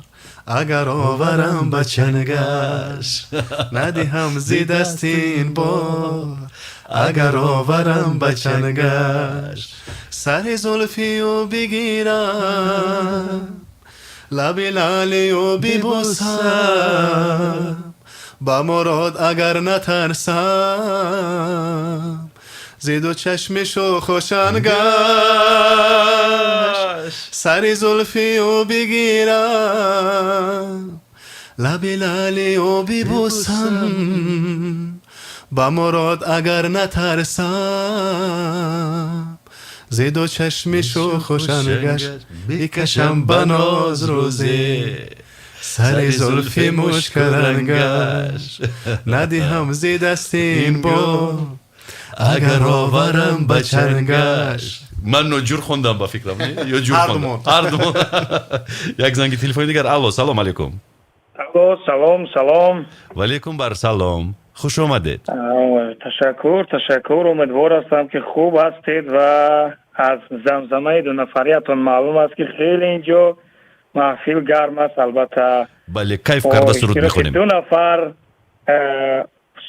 اگر آورم به چنگش، ندیهم زی دست این بار اگر آورم به چنگش، سر زلفی و بگیرم لبی لالی و ببوسم، با مراد اگر نترسم زید و چشمش و خوشنگش، سر زلفی و بگیرم لبی لالی و ببوسم، با مراد اگر نترسم زید و چشمش و خوشنگش، بکشم به ناز روزی سر زلفی مشکرنگش، ندیهم زی دست این بار اگر آورم به چنگش. من نوجور خوندم با فکرم، یا جور خوندم؟ هر دومون. یک زنگ تلفنی دیگر. الو، سلام علیکم. الو، سلام. و علیکم بر سلام. خوش آمدید. تشکر. امیدوار هستم که خوب هستید و از زمزمه دو نفریتون معلوم است که خیلی اینجا محفل گرم است. البته بله، کیف کرده سرود میخونیم. دو نفر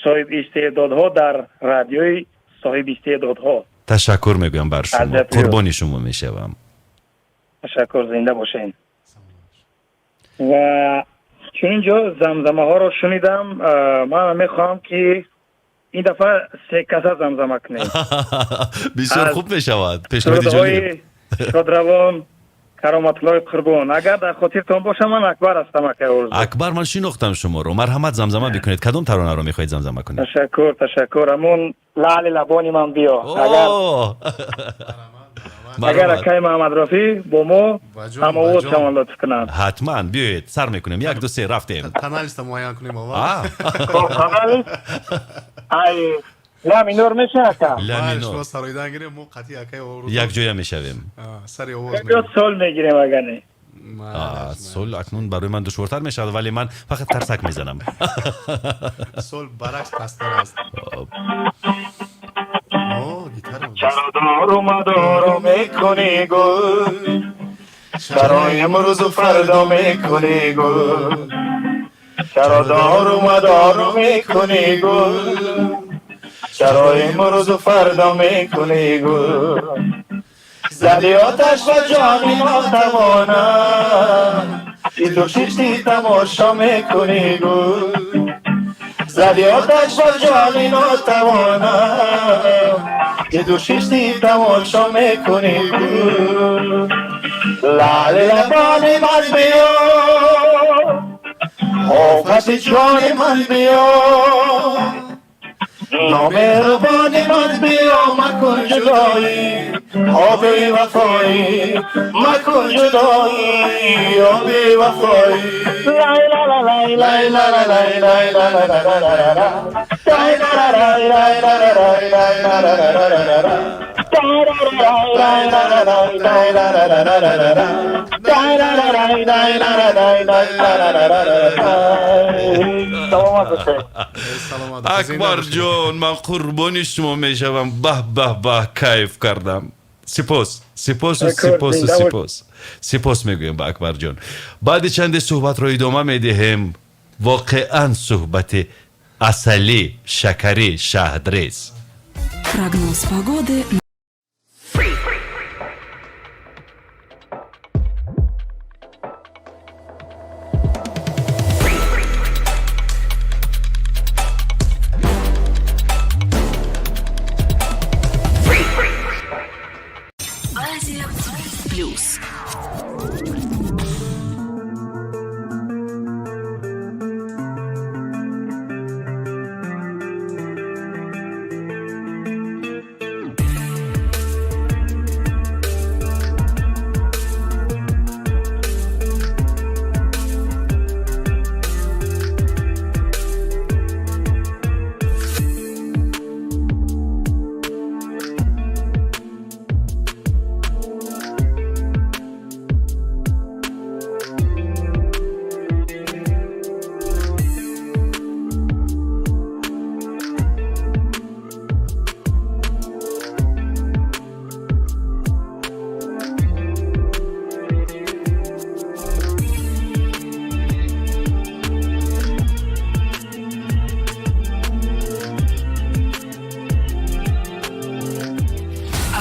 صاحب استعدادها در رادیوی صاحب استعدادها. تشکر میگویم بر شما، قربانی شما میشوم. تشکر، زنده باشین. و چون اینجا زمزمه ها رو شنیدم، من میخوام که این دفعه سه کسه زمزمه کنیم. بسیار خوب میشود. پیشنهاد جالب. شادروان کراماتullo قربان، اگر در خاطرتون باشه من اکبر هستم. اکبر، من شناختم شما رو. مرحمت زمزمه بکنید. کدام ترانه رو میخواید زمزمه کنید؟ تشکر. همون لعل لبانی من بیا. اگر اکای مuҳаммадрафii با ما همه او تمام کنند. حتما بیایید، سر میکنیم. 1 2 3 رفتیم. کانالیست معین کنیم اول. کانالیست ای لامینور میشه اکا. شما سرایدن گیریم مو قطعی اکای آورد. یک جای میشویم. سری آواز میگیم. سول میگیریم اگر نه. سول اکنون برای من دشوارتر میشود، ولی من فقط ترسک میزنم. سول برعکس پستر است. چرا دارو مدارو میکنی گل، چرا امروز و فردا میکنی گل، چرا دارو مدارو میکنی گل، چرا امروز و فردا میکنی گل، زدی آتش و جانی ناتوانم، ای دو شیشتی تماشا میکنی گل، زدی آتش و جانی ناتوانم، ای دو شیشتی تماشا میکنی گل، لعل لبانی من بیا، آفت جان من بیا، نامهربانی من بیا مکن جدایی آبی وفایی مکن جدایی آبی وفایی لای لا لا لای لای لا لا لای لای لا لا لا لا لا لای لا لا لای لای لا لا لای لای لا لا لا لا لا акбар ҷон ман қурбони шумо мешавам баҳ баҳ баҳ кайф кардам сипос сипосу сипосу сипос сипос мегӯем ба акбар ҷон баъди чанде суҳбатро идома медиҳем воқеан суҳбати асалӣ шакарӣ шаҳдрез Прогноз погоды. Плюс.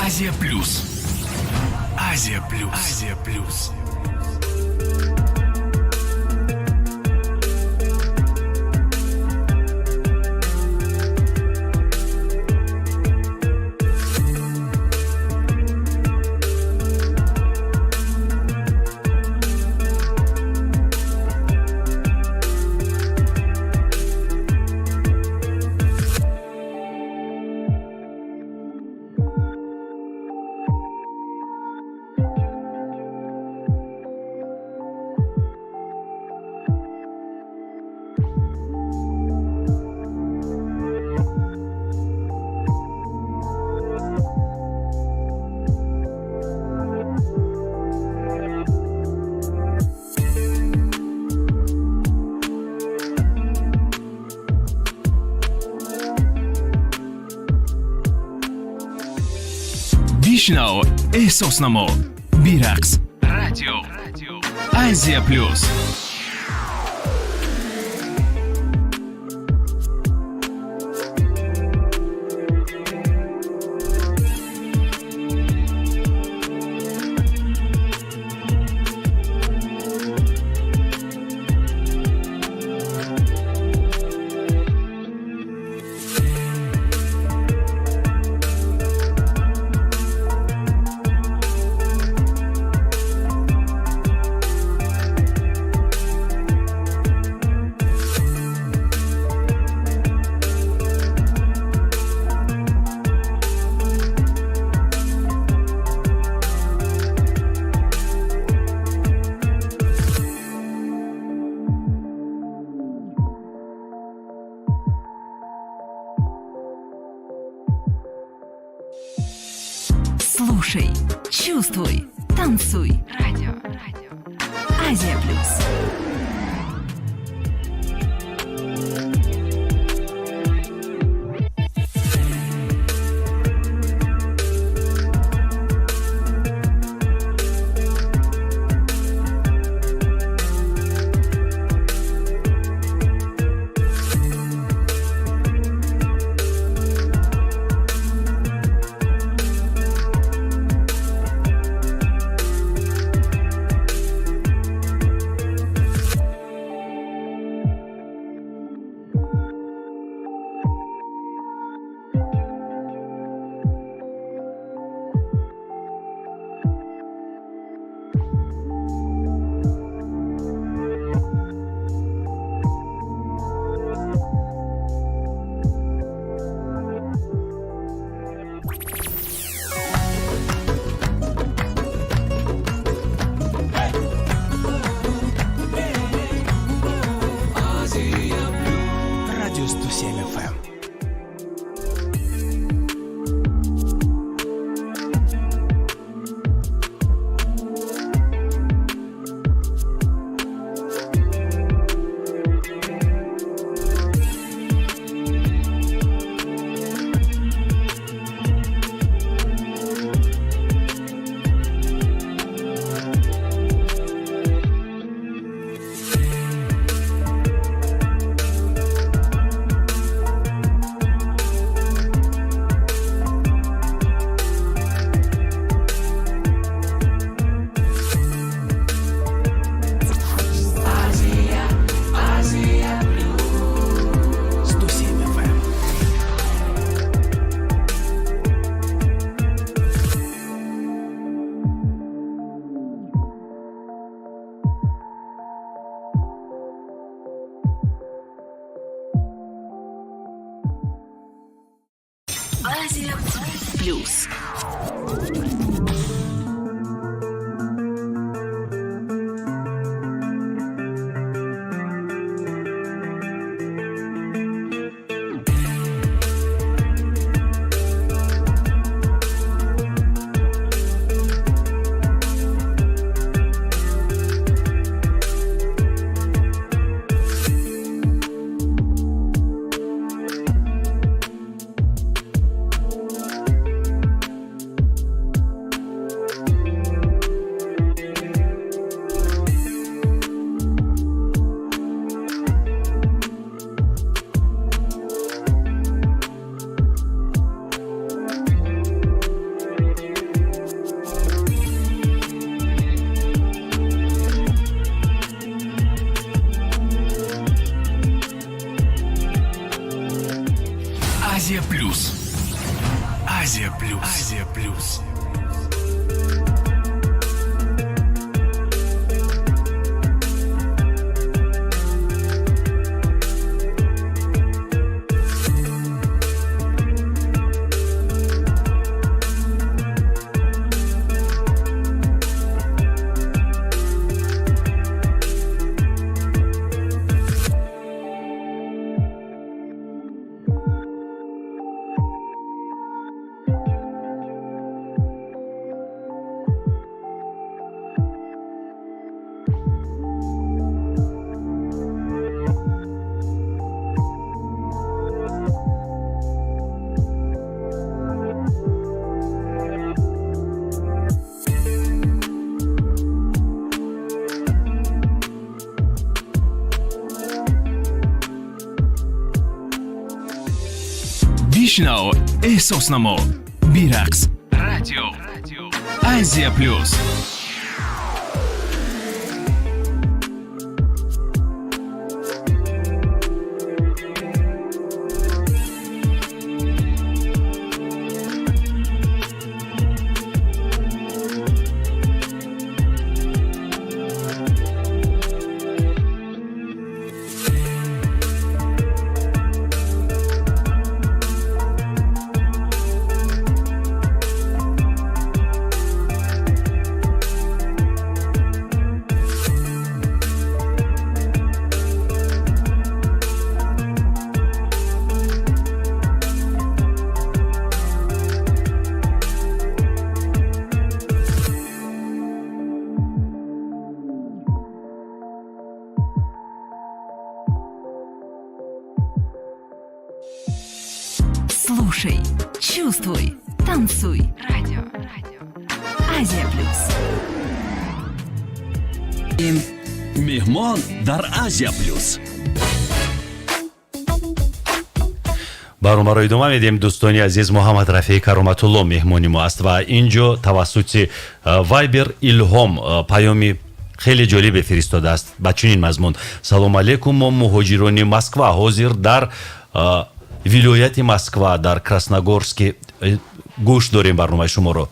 Азия-плюс. Азия-плюс. Азия-плюс. بشنو احساس نما بیرقص رادیو آسیا-плюс. Слушай, чувствуй, танцуй. Радио. Азия-плюс. Плюс. Азия-плюс. Азия-плюс. Азия-плюс. بشنو احساس نما بیرقص رادیو آسیا-плюс. Слушай, чувствуй, танцуй. Радио. Азия-плюс. меҳмон дар Азия-плюс. барномаро идома медиҳем. дӯстони азиз, Муҳаммадрафии Кароматулло меҳмони мо аст ва инҷо тавассути вайбер илҳом паёми خیلی جالب فرستاده است با چنین مضمون: سلام علیکم، ما مهاجران مسکو حاضر در ولایت مسکو در کراسنогорск گوش داریم برنامه شما رو.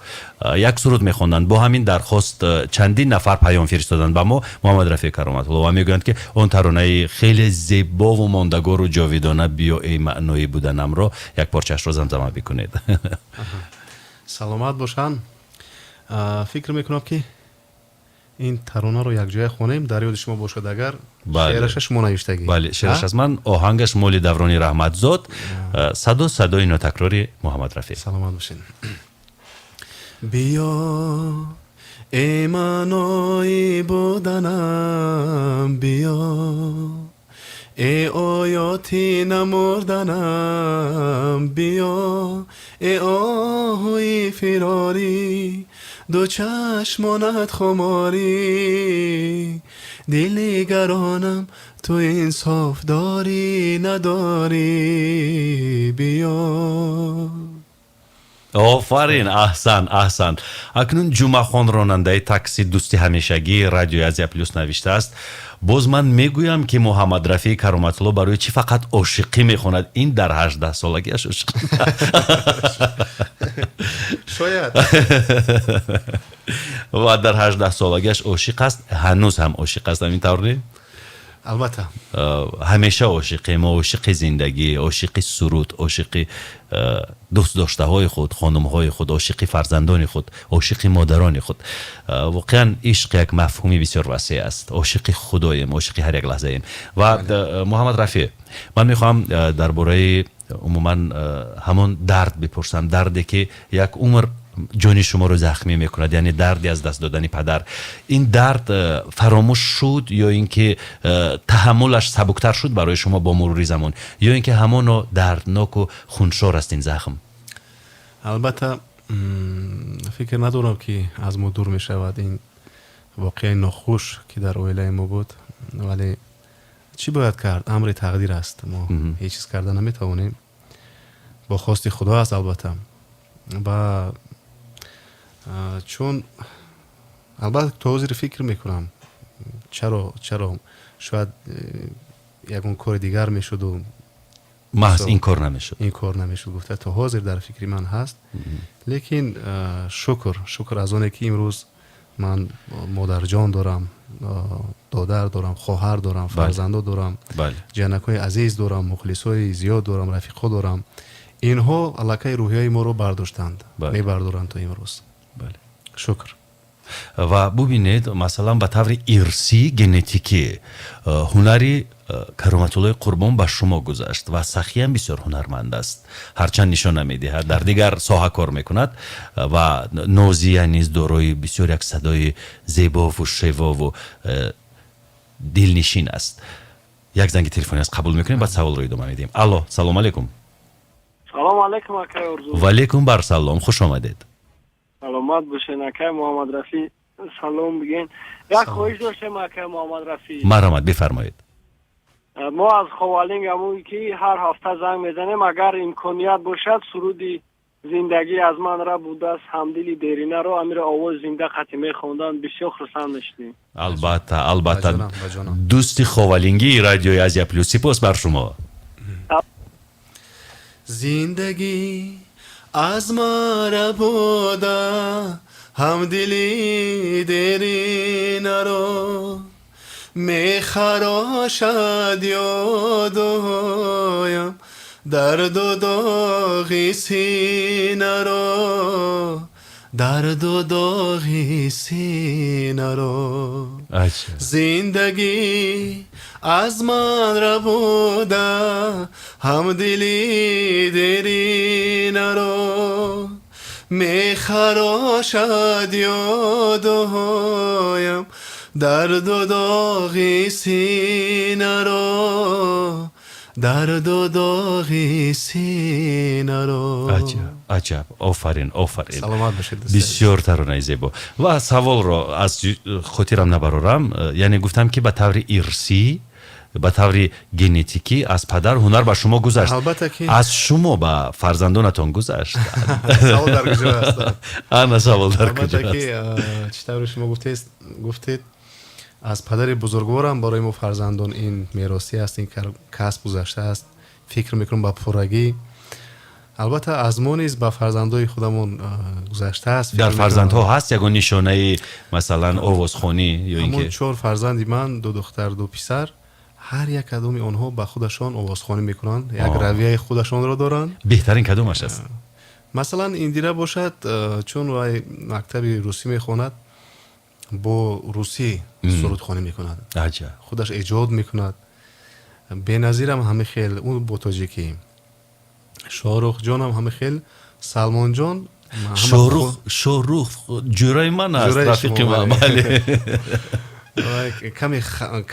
یک سرود میخوندند، با همین درخواست چندین نفر پیام فرستادند به ما محمدرفیع کرامت‌الله و میگویند که اون ترانه خیلی زیبا و ماندگار و جاویدانه بیا ای معنای بودنم رو یک پارچه‌اش رو زمزمه بکنید. سلامت باشن. فکر میکنم که این ترانه رو یک جای خونیم، در یاد شما باشد اگر شعرش شما نوشتگی. بله، شعرش از من، آهنگش مال دورانی رحمتزاد، صدای نوتکراری محمدرفیع. سلامت باشین. بیا ای منای بودنم، بیا ای آیاتی نمردنم، بیا ای آهوی فراری، دو چشمانت خماری، دل نگرانم تو انصاف داری نداری، بیا. آفرین، احسن. اکنون جمعخان راننده تاکسی دوستی همیشگی رادیو آسیا-плюс نوشته است: باز من میگویم که محمدرفیع کرامت‌الله برای چی فقط عاشقی میخواند؟ این در 18 سالگیش عاشق شاید و در 18 سالگیش عاشق است، هنوز هم عاشق است. همین طور نی؟ البته همیشه عاشقیم، ما عاشق زندگی، عاشق سرود، عاشق دوست داشته های خود، خانم های خود، عاشق فرزندان خود، عاشق مادران خود. واقعا عشق یک مفهومی بسیار وسیع است. عاشق خداییم، عاشق هر یک لحظه ایم. و محمدرفی، من میخوام درباره عموما همون درد بپرسم، دردی که یک عمر جان شما رو زخمی میکند، یعنی دردی از دست دادن پدر. این درد فراموش شد یا اینکه تحملش سبکتر شد برای شما با مرور زمان، یا اینکه همون دردناک و خونشار است این زخم؟ البته فکر ندارم که از ما دور میشود این واقعا ناخوش که در اویله ما بود، ولی چی باید کرد؟ امر تقدیر است، ما هیچ چیز کردن نمیتوانیم، با خواست خدا است. البته و چون البته توضیح فکر میکنم چرا شاید یکون کار دیگر میشد و محض این کار نمیشد گفته تا حاضر در فکری من هست. لیکن شکر از اونه که امروز من مادر جان دارم، دادر دارم، خواهر دارم، فرزندا دارم، جنکای عزیز دارم، مخلصای زیاد دارم، رفیقا دارم. اینها علاقه روحیه ما رو برداشتند، میبردارند تا امروز. شکر. و ببینید مثلا به طور ارثی ژنتیکی هنری کرامتالله قربان به شما گذشت و سخی هم بسیار هنرمند است، هرچند نشان نمیدهد، در دیگر ساحه کار میکند و نازیه نیز دارای بسیار یک صدای زیبا و شیوا و دلنشین است. یک زنگ تلفنی است، قبول میکنیم بعد سوال رو ادامه میدیم. الو، سلام علیکم. سلام علیکم اکای ارزو. و علیکم بر سلام، خوش آمدید. سلامت باشین اکای محمدرفی. سلام بگین. یک خواهش داشتیم اکای محمدرفی. مرحمت، بفرمایید. ما از خوالینگ همون که هر هفته زنگ میزنیم، اگر امکانیت باشد سرودی زندگی از من را بوده است، همدلی دیرینه رو امیر آواز زنده خاتمه خواندن بسیار خرسند میشیم. البته دوستی خوالینگی رادیوی آسیا پلوس، سپاس بر شما. زندگی از ما را بوده همدلی دیرینه رو میخراشد یادایم، درد و داغی سینه رو، درد و داغی سینه رو. زندگی از من را بوده همدلی دیرینه رو میخراشد یادایم، درد و داغی سینه رو، درد و داغی سینه رو. عجب. آفرین. سلامت باشید. بسیار ترانه زیبا. و سوال را از خاطرم نبرارم، یعنی گفتم که به طور ارثی، به طور ژنتیکی از پدر هنر به شما گذشت، از شما به فرزندانتان گذشت. سوال در گوشه است. انا سوال در گوشه است. چطور شما گفتید از پدر بزرگوارم برای ما فرزندان این میراثی است، این کسب گذشته است. فکر میکنم با پرگی البته از ما نیز به فرزندای خودمون گذشته است. در فرزندها هست یگان نشانه مثلا آوازخوانی یا اینکه؟ همون 4 فرزندی من، 2 دختر 2 پسر، هر یک کدوم آنها به خودشان آوازخوانی میکنن، یک رویه خودشان را دارن. بهترین کدومش است؟ مثلا این دیره باشد چون وای مکتب روسی میخواند، با روسی سرودخوانی میکند. عجب. خودش ایجاد میکند. بنظیرم همه خیل، اون با تاجیکی. شاهرخ جان هم همه خیل. سلمان جان شاهرخ جورای من است، رفیق من. کمی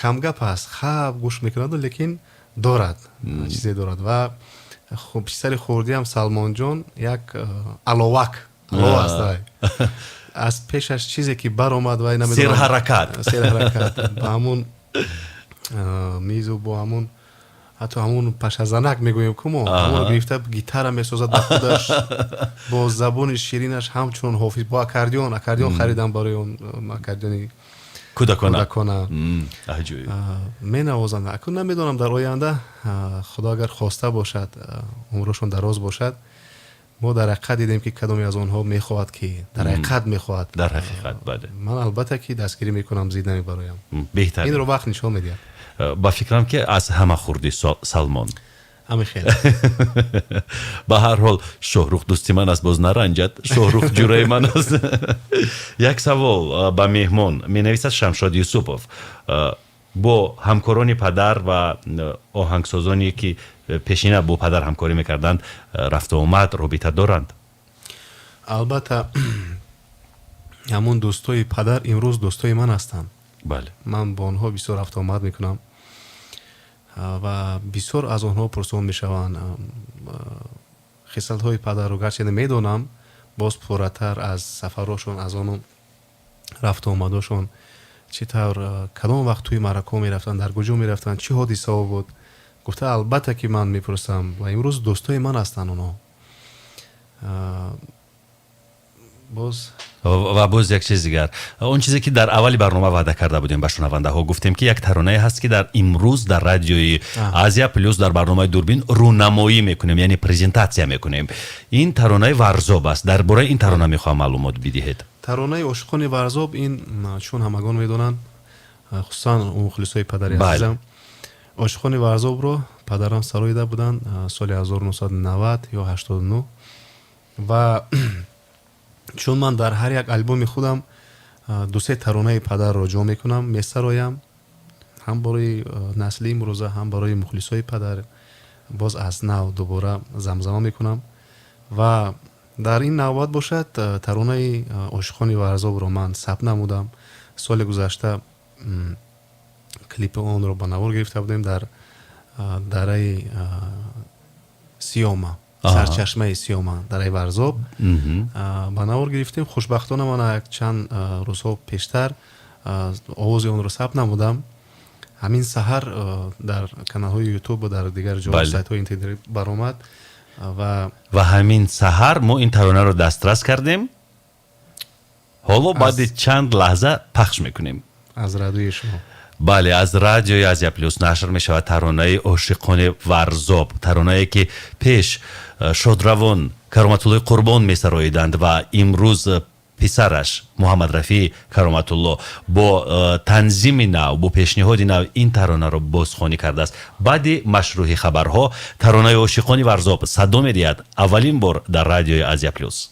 کم گپ است، خواب گوش میکند لیکن دارد چیزی دارد. و خب پسر خوردی هم سلمان جان یک علاوک است. از پیشش چیزی که بر اومد و نمیدونم سیر حرکت با همون میز و با همون حتی همون پشزنک میگویم که ما همون گرفته گیتار میسازد با خودش، با زبان شیرینش همچون حافظ، با اکاردیون خریدم برای اون اکاردیونی کودکانه می نوازند. اکنون نمیدونم در آینده خدا اگر خواسته باشد، عمرشون دراز باشد، ما در حقیقت دیدیم که کدامی از آنها میخواهد که در حقیقت میخواهد. در حقیقت بله. من البته که دستگیری میکنم، زیدنی برایم. بهتر. این رو وقت نشون میده. با فکرم که از همه خوردی سلمان. همه خیلی. به هر حال شهروخ دوستی من است، باز نرنجد. شهروخ جوره من است. یک سوال با مهمان می نویسد شمشاد یوسفوف. با همکارانی پدر و آهنگسازانی که پیشینه با پدر همکاری میکردند رفت و آمد رابطه دارند؟ البته همون دوستای پدر امروز دوستای من هستند. بله. من با آنها بسیار رفت و آمد میکنم و بسیار از آنها پرسان میشوند. خصلت های پدر رو گرچه میدونم، باز پرتر از سفراشون، از آن رفت و آمداشون، چطور کدام وقت توی مرکه میرفتن، در کجا میرفتن، چه حادثه ها بود. گفته البته که من میپرسم و امروز دوستای من هستن اونا. باز یک چیز دیگر، اون چیزی که در اولی برنامه وعده کرده بودیم به شنونده ها، گفتیم که یک ترانه هست که در امروز در رادیوی آسیا پلوس در برنامه دوربین رونمایی میکنیم، یعنی پرزنتاسیا میکنیم. این ترانه ورزاب است. درباره این ترانه میخوام معلومات بدهید. ترانه عاشقان ورزاب، این چون همگان میدونن، خصوصا مخلصای پدری عزیزم، عاشقان ورزاب رو پدرم سراییده بودن سال 1990 یا 89 و چون من در هر یک البوم خودم دو سه ترانه پدر رو جمع میکنم، میسرایم، هم برای نسل امروزه هم برای مخلصای پدر، باز از نو دوباره زمزمه میکنم و در این نوبت باشد ترانه عاشقان ورزاب رو من ثبت نمودم. سال گذشته کلیپ اون رو با نوار گرفته بودیم در دره سیوما، سرچشمه سیوما دره ورزاب با نوار گرفتیم. خوشبختانه من یک چند روزها پیشتر آواز اون رو ثبت نمودم. همین سحر در کانال های یوتیوب و در دیگر جای سایت های اینترنتی برآمد و همین سحر ما این ترانه رو دسترس کردیم. حالا بعد چند لحظه پخش میکنیم از رادیوی شما. بله، از رادیوی آسیا پلوس نشر می شود ترانه عاشقان ورزاب، ترانه‌ای که پیش شادروان کراماتullo قربان می سراییدند و امروز پسرش محمدرفی کراماتullo با تنظیم نو، با پیشنهاد نو این ترانه را بازخوانی کرده است. بعد مشروع خبرها ترانه عاشقان ورزاب صدا می دهد اولین بار در رادیوی آسیا پلوس.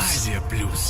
asiaplus.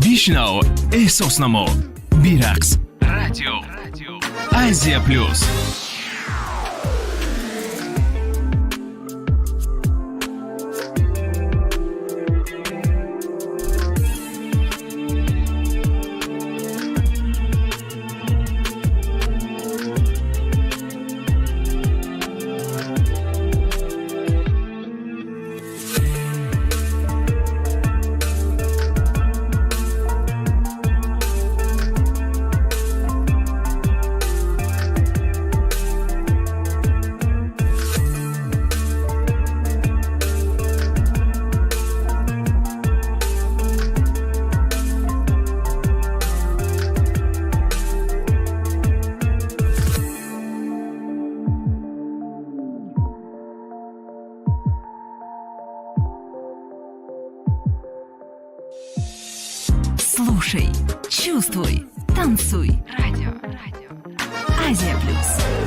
بشنو، احساس نما، بیرقص، رادیو آسیا پلوس. Слушай, чувствуй, танцуй. Радио. Азия Плюс.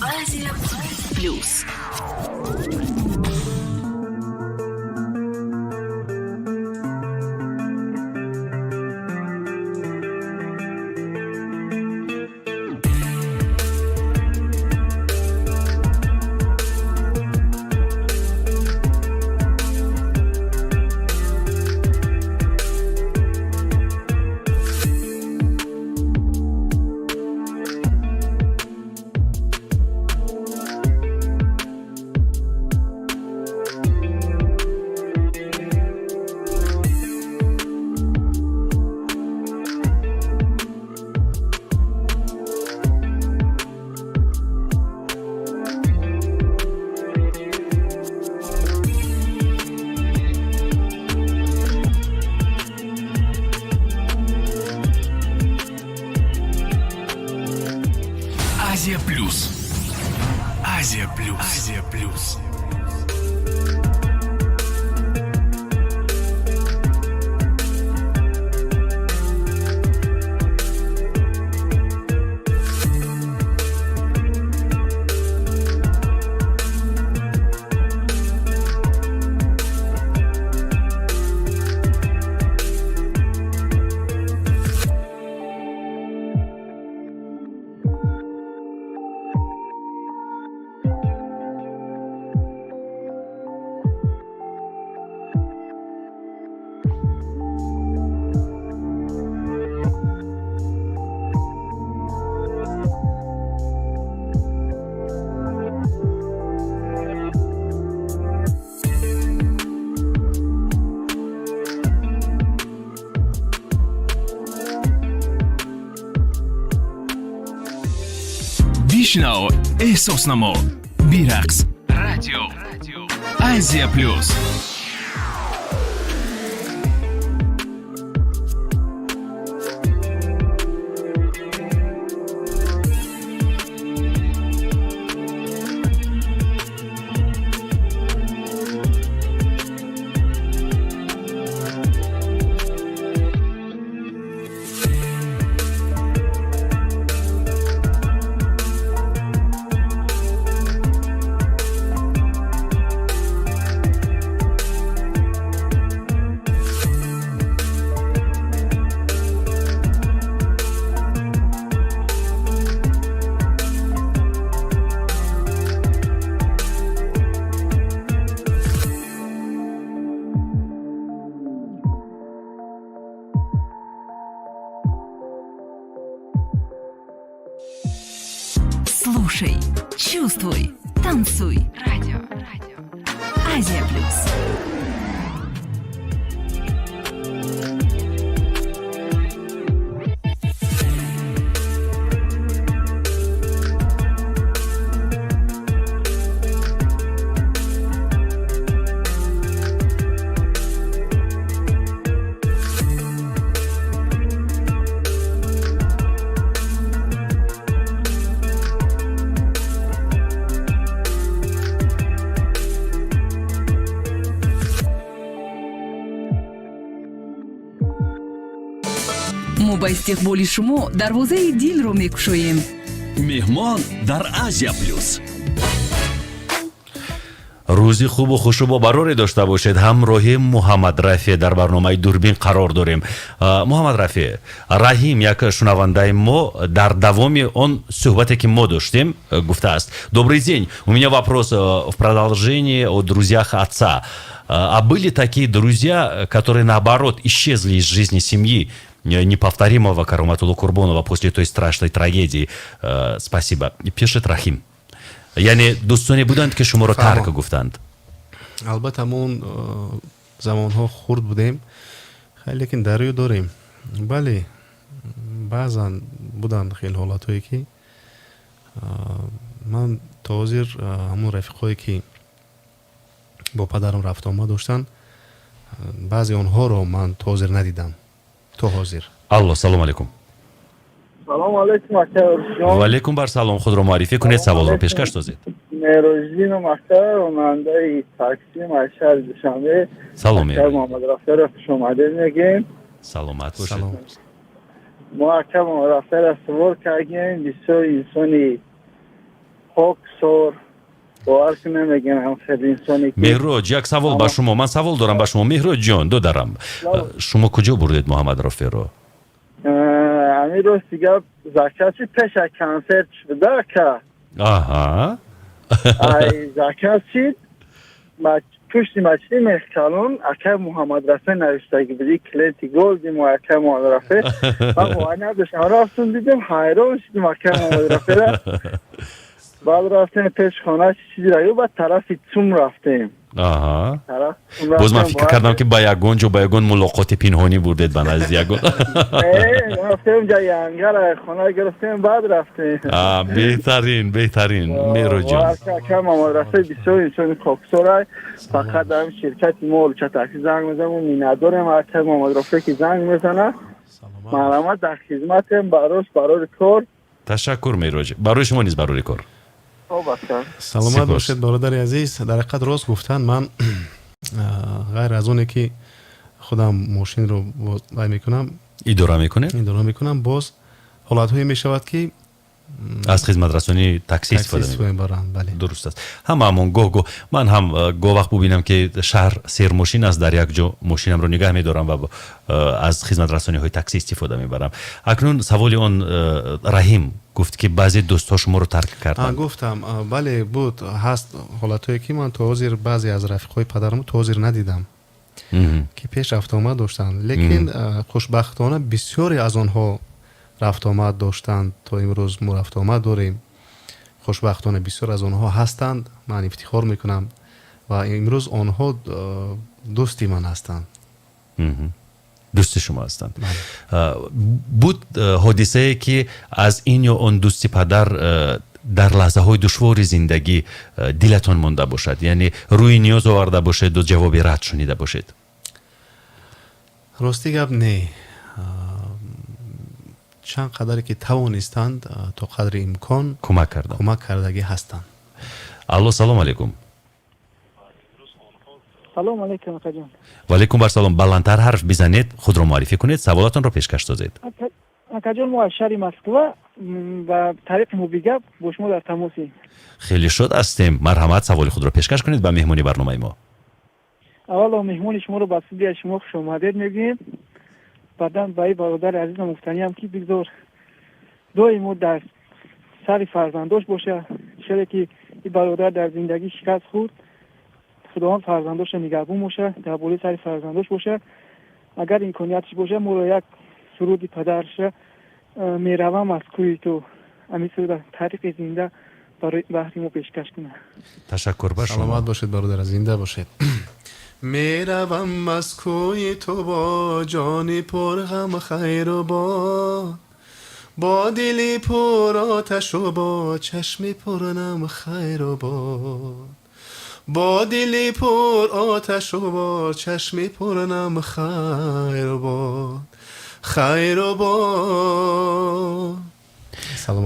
Азия Плюс. Азия Плюс. Азия Плюс. Азия Плюс. بشنو احساس نما بیرقص رادیو آسیا پلوس. Слушай, чувствуй, танцуй. Радио. Азия Плюс. мо ба истиқболи шумо дарвозаи дилро мекушоем. меҳмон дар Азия Плюс. рӯзи хубу хушубо бароре дошта бошед. ҳамроҳи муҳаммадрафӣ дар барномаи дурбин қарор дорем. муҳаммадрафӣ, раҳим як шунавандаи мо дар давоми он суҳбате ки мо доштем гуфтааст: добрый день, у меня вопрос в продолжении о друзьях отца. А были такие друзья, которые наоборот исчезли из жизни семьи неповторимого Кароматулло Курбонова после той страшной трагедии? Спасибо. Пишет Рахим. яъне дӯстоне буданд ки шуморо тарк гуфтанд? албатта мо замонҳо хурд будем, лекин дарӯ дорем. бале, баъзан буданд хеле ҳолатҳое ки ман то ҳозир ҳамон рафиқое ки бо падарам рафтомад доштанд, баъзе онҳоро ман то ҳозир надидам. то ҳозир. алло, салому алайкум. салому алайкум акаҷон. ва алайкум бар салом. худро муаррифӣ кунед, саволро пешкаш дозед. меҳрождинам ака, ронандаи такси майшаҳри душанбе. салом ака муҳаммадрафиро хушомадед мегем. саломат бошед. мо ака муҳаммадрафиро савол кардем, бисёр инсони хоксор бовар ки намегем, хеле инсоне ки меҳроҷ, як савол ба шумо. ман савол дорам ба шумо. меҳроҷ ҷон, додарам, шумо куҷо бурдед муҳаммадрафиро? ҳамин рости гап закаси пеша консерт шуда ака. аҳа. ай закаси пушти мачни мехкалон ака муҳаммадрафи навиштаги буди клети голди мо ака муҳаммадрафи. ман воҳай надоштам, рафтум дидем, ҳайрон шудим ака муҳаммадрафиро. баъд рафтем пеш хона чизи ра ё ба тарафи цум рафтем. боз ман фикр кардам ки ба ягон ҷо ба ягон мулоқоти пинҳонӣ бурдед ба назди ягон. рафтем ҷа янгара хона гирифтем, баъд рафтем. беҳтарин меҳроҷ ҷон. ака муҳаммадрафи бисёр инсони хоксорай, фақат дар ширкати мо олуча такси занг мезанам, миннатдорем ака муҳаммадрафи ки занг мезана. марҳамат, дар хизматем, барори кор. ташаккур меҳроҷ, барои шумо низ барори кор. саломат бошед бародари азиз. дар ҳақиқат рост гуфтанд. ман ғайр аз оне ки худам мошинро идора мекунам, боз ҳолатҳое мешавад ки аз хизматрасонӣ такси истифода мебарам. дуруст аст. ҳамаамон гоҳ-гоҳ ман ҳам гоҳ вақт бубинам ки шаҳр сермошин аст, дар як ҷо мошинамро нигаҳ медорам ва аз хизматрасониҳои такси истифода мебарам. акнун саволи он раҳим гуфт ки баъзе дӯстҳо шуморо тарк карданд. гуфтам бале, буд ҳаст ҳолатҳое ки ман то ҳозир баъзе аз рафиқҳои падарамро то ҳозир надидам ки пеш рафтомад доштанд, лекин хушбахтона бисёре аз онҳо рафтомад доштанд. то имрӯз мо рафтомад дорем. хушбахтона бисёр аз онҳо ҳастанд. ман ифтихор мекунам ва имрӯз онҳо дӯсти ман ҳастанд. дӯсти шумо ҳастанд. буд ҳодисае ки аз ин ё он дӯсти падар дар лаҳзаҳои душвори зиндагӣ дилатон монда бошад, яъне рӯи ниёз оварда бошед ва ҷавоби рад шунида бошед? рости гап не. чанд қадаре ки тавонистанд то қадри имкон кӯмак кардагӣ ҳастанд. алло, салому алайкум. салому алайкум акаҷон. ва алайкум бар салом. баландтар ҳарф бизанед, худро муаррифӣ кунед, саволатонро пешкаш дозед. акаҷон, мо аз шаҳри Москва ба тариқи мобигап бо шумо дар тамосем. хеле шод ҳастем. марҳамат, саволи худро пешкаш кунед ба меҳмони барномаи мо. аввало меҳмони шуморо ба студияи шумо хушомадед мегӯем. баъдан ба ин бародари азизам гуфтаниам ки бигзор доимо дар сари фарзандош боша, чаре ки ин бародар дар зиндагӣ шикаст хурд. худованд фарзандоша нигаҳбон боша, дар болои сари фарзандош боша. агар имкониятш боша, моро як суруди падарша меравам аз кӯи ту амисо дар тариқи зинда برای بحری ما پیشکش کنه. تشکر بر شما. سلامت باشید برادر، زنده باشید. میروم از کوی تو با جانی پر غم خیر و با دلی پر آتش و با چشمی پر نم خیر و با دلی پر آتش و با چشمی پر نم خیر و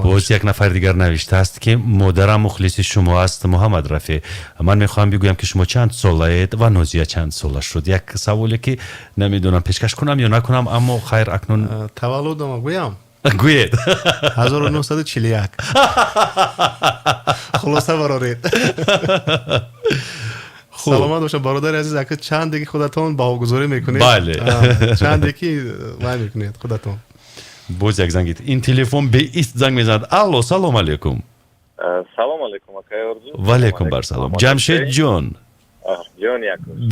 باز یک نفر دیگر نوشته است که مادرم مخلص شما است محمدرفی. من میخوام بگویم که شما چند سالید و نازیه چند ساله شد. یک سوالی که نمیدونم پیشکش کنم یا نکنم، اما خیر اکنون تولدم گویم. گوید 1941. خلاصه برارید. سلامت باشم برادر عزیز. اگه چند دیگه خودتون باوگذاری میکنید. بله. چند دیگه وای میکنید خودتون. باز یک زنگید. این تلفن به ایست زنگ میزند. الو سلام علیکم. سلام علیکم آقای ارزو. و علیکم بر سلام. جمشید جان. جان یکم.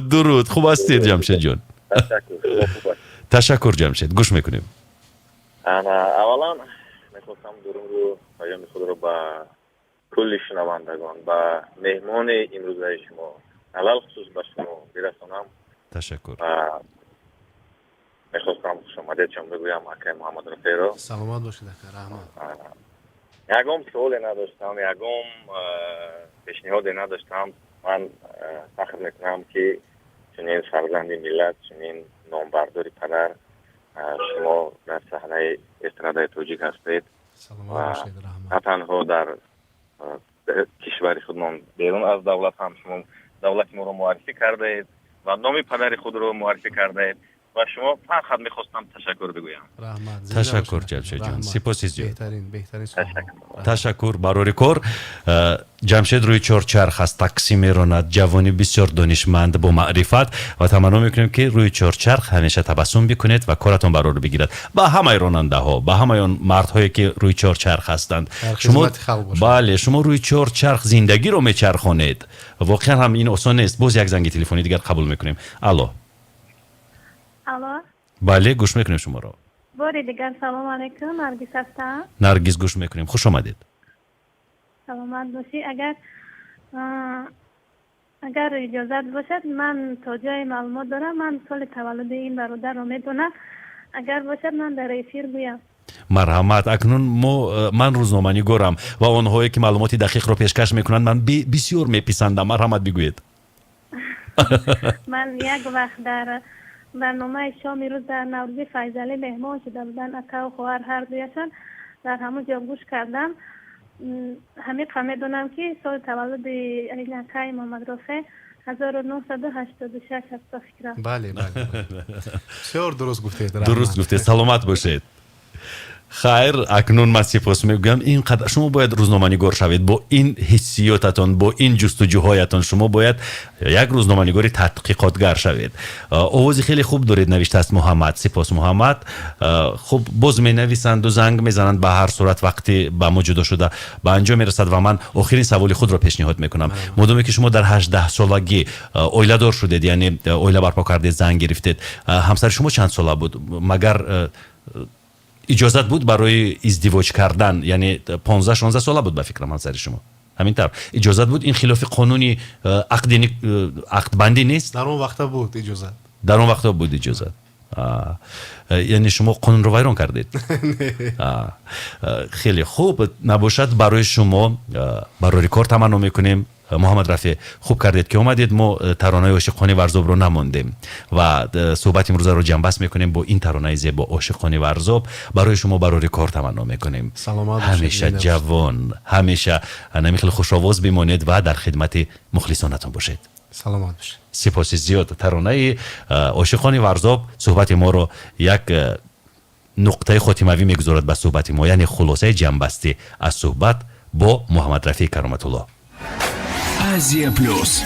درود. خوب هستید جمشید جان؟ تشکر جمشید. گوش میکنیم. اولا میخواستم درود رو پیام خود رو با کل شنوندگان و مهمان امروزه شما علل خصوص به شما برسانم. تشکر. میخواستم خوش آمدید چون بگویم آقای محمدرفی رو. سلامت باشید آقای رحمت. یکم سوالی نداشتم، یکم پیشنهادی نداشتم. من فخر میکنم که چنین فرزند ملت، چنین نامبرداری پدر شما در صحنه استرادای تاجیک هستید و نه تنها در کشور خودمان بیرون از دولت هم شما دولت ما رو معرفی کردید و نام پدر خود رو معرفی کردید و شما فقط میخواستم تشکر بگویم. تشکر جمشید جان. سپاسی زیاد. بهترین تشکر برای کار. جمشید روی چهارچرخ است، تاکسی میراند، جوانی بسیار دانشمند با معرفت و تمنا میکنیم که روی چهارچرخ همیشه تبسم بکنید و کارتون برای رو بگیرد. با همه راننده ها، با همه اون مردهایی که روی چهارچرخ هستند، شما بله شما روی چهارچرخ زندگی رو میچرخونید. واقعا هم این آسان نیست. باز یک زنگ تلفنی دیگر قبول میکنیم. الو. الو. بله گوش میکنیم شما رو. باری دیگر سلام علیکم. نرگس هستم. نرگس گوش میکنیم. خوش آمدید. سلامت باشی. اگر اجازت باشد من تا جای معلومات دارم. من سال تولد این برادر رو میدونم. اگر باشد من در افیر گویم. مرحمت. اکنون من روزنامه‌نگارم و آنهایی که معلوماتی دقیق رو پیشکش میکنند من بسیار میپسندم. مرحمت بگویید. من یک وقت در برنامه شام روز در نوروزی فیضعلی مهمان شده بودن. اکا و خواهر هر دویشان در همون جا گوش کردم. همین میدونم که سال تولد اکای محمدرفی 1986 هست فکرم. بله. بسیار درست گفتید. درست گفتید. سلامت باشید. خیر اکنون من سپاس میگم. اینقدر شما باید روزنامه‌نگار شوید. با این حسیاتتون، با این جستجوهایتون شما باید یک روزنامه‌نگاری تحقیقاتگر شوید. آواز خیلی خوب دارید نوشته است محمد. سپاس محمد. خب باز می نویسند و زنگ میزنند. به هر صورت وقتی به ما جدا شده به انجام میرسد و من آخرین سوال خود را پیشنهاد میکنم. مادامی که شما در 18 سالگی اویله دار شدید، یعنی اویله برپا کردید، زنگ گرفتید، همسر شما چند ساله بود؟ مگر اجازت بود برای ازدواج کردن؟ یعنی 15-16 ساله بود به فکرم همسر شما. همینطور اجازت بود؟ این خلاف قانونی عقد بندی نیست؟ در اون وقت بود اجازت. در اون وقت بود اجازت. یعنی شما قانون رو ویران کردید. خیلی خوب. نباشد برای شما برای کار تمنا میکنیم. محمدرفی خوب کردید که اومدید. ما ترانه عاشقانه ورزاب رو نماندیم و صحبت امروز رو جنبش میکنیم با این ترانه زیبا عاشقانه ورزاب. برای شما برای کار تمنا میکنیم. همیشه جوان، همیشه خیلی خوش آواز بمانید و در خدمت مخلصانتون باشید. سلامت باشید. سپاس زیاد. ترانه عاشقانه ورزاب صحبت ما رو یک نقطه خاتموی میگذارد به صحبت ما، یعنی خلاصه جنبسته از صحبت با محمدرفی کرامتالله. آسیا پلوس.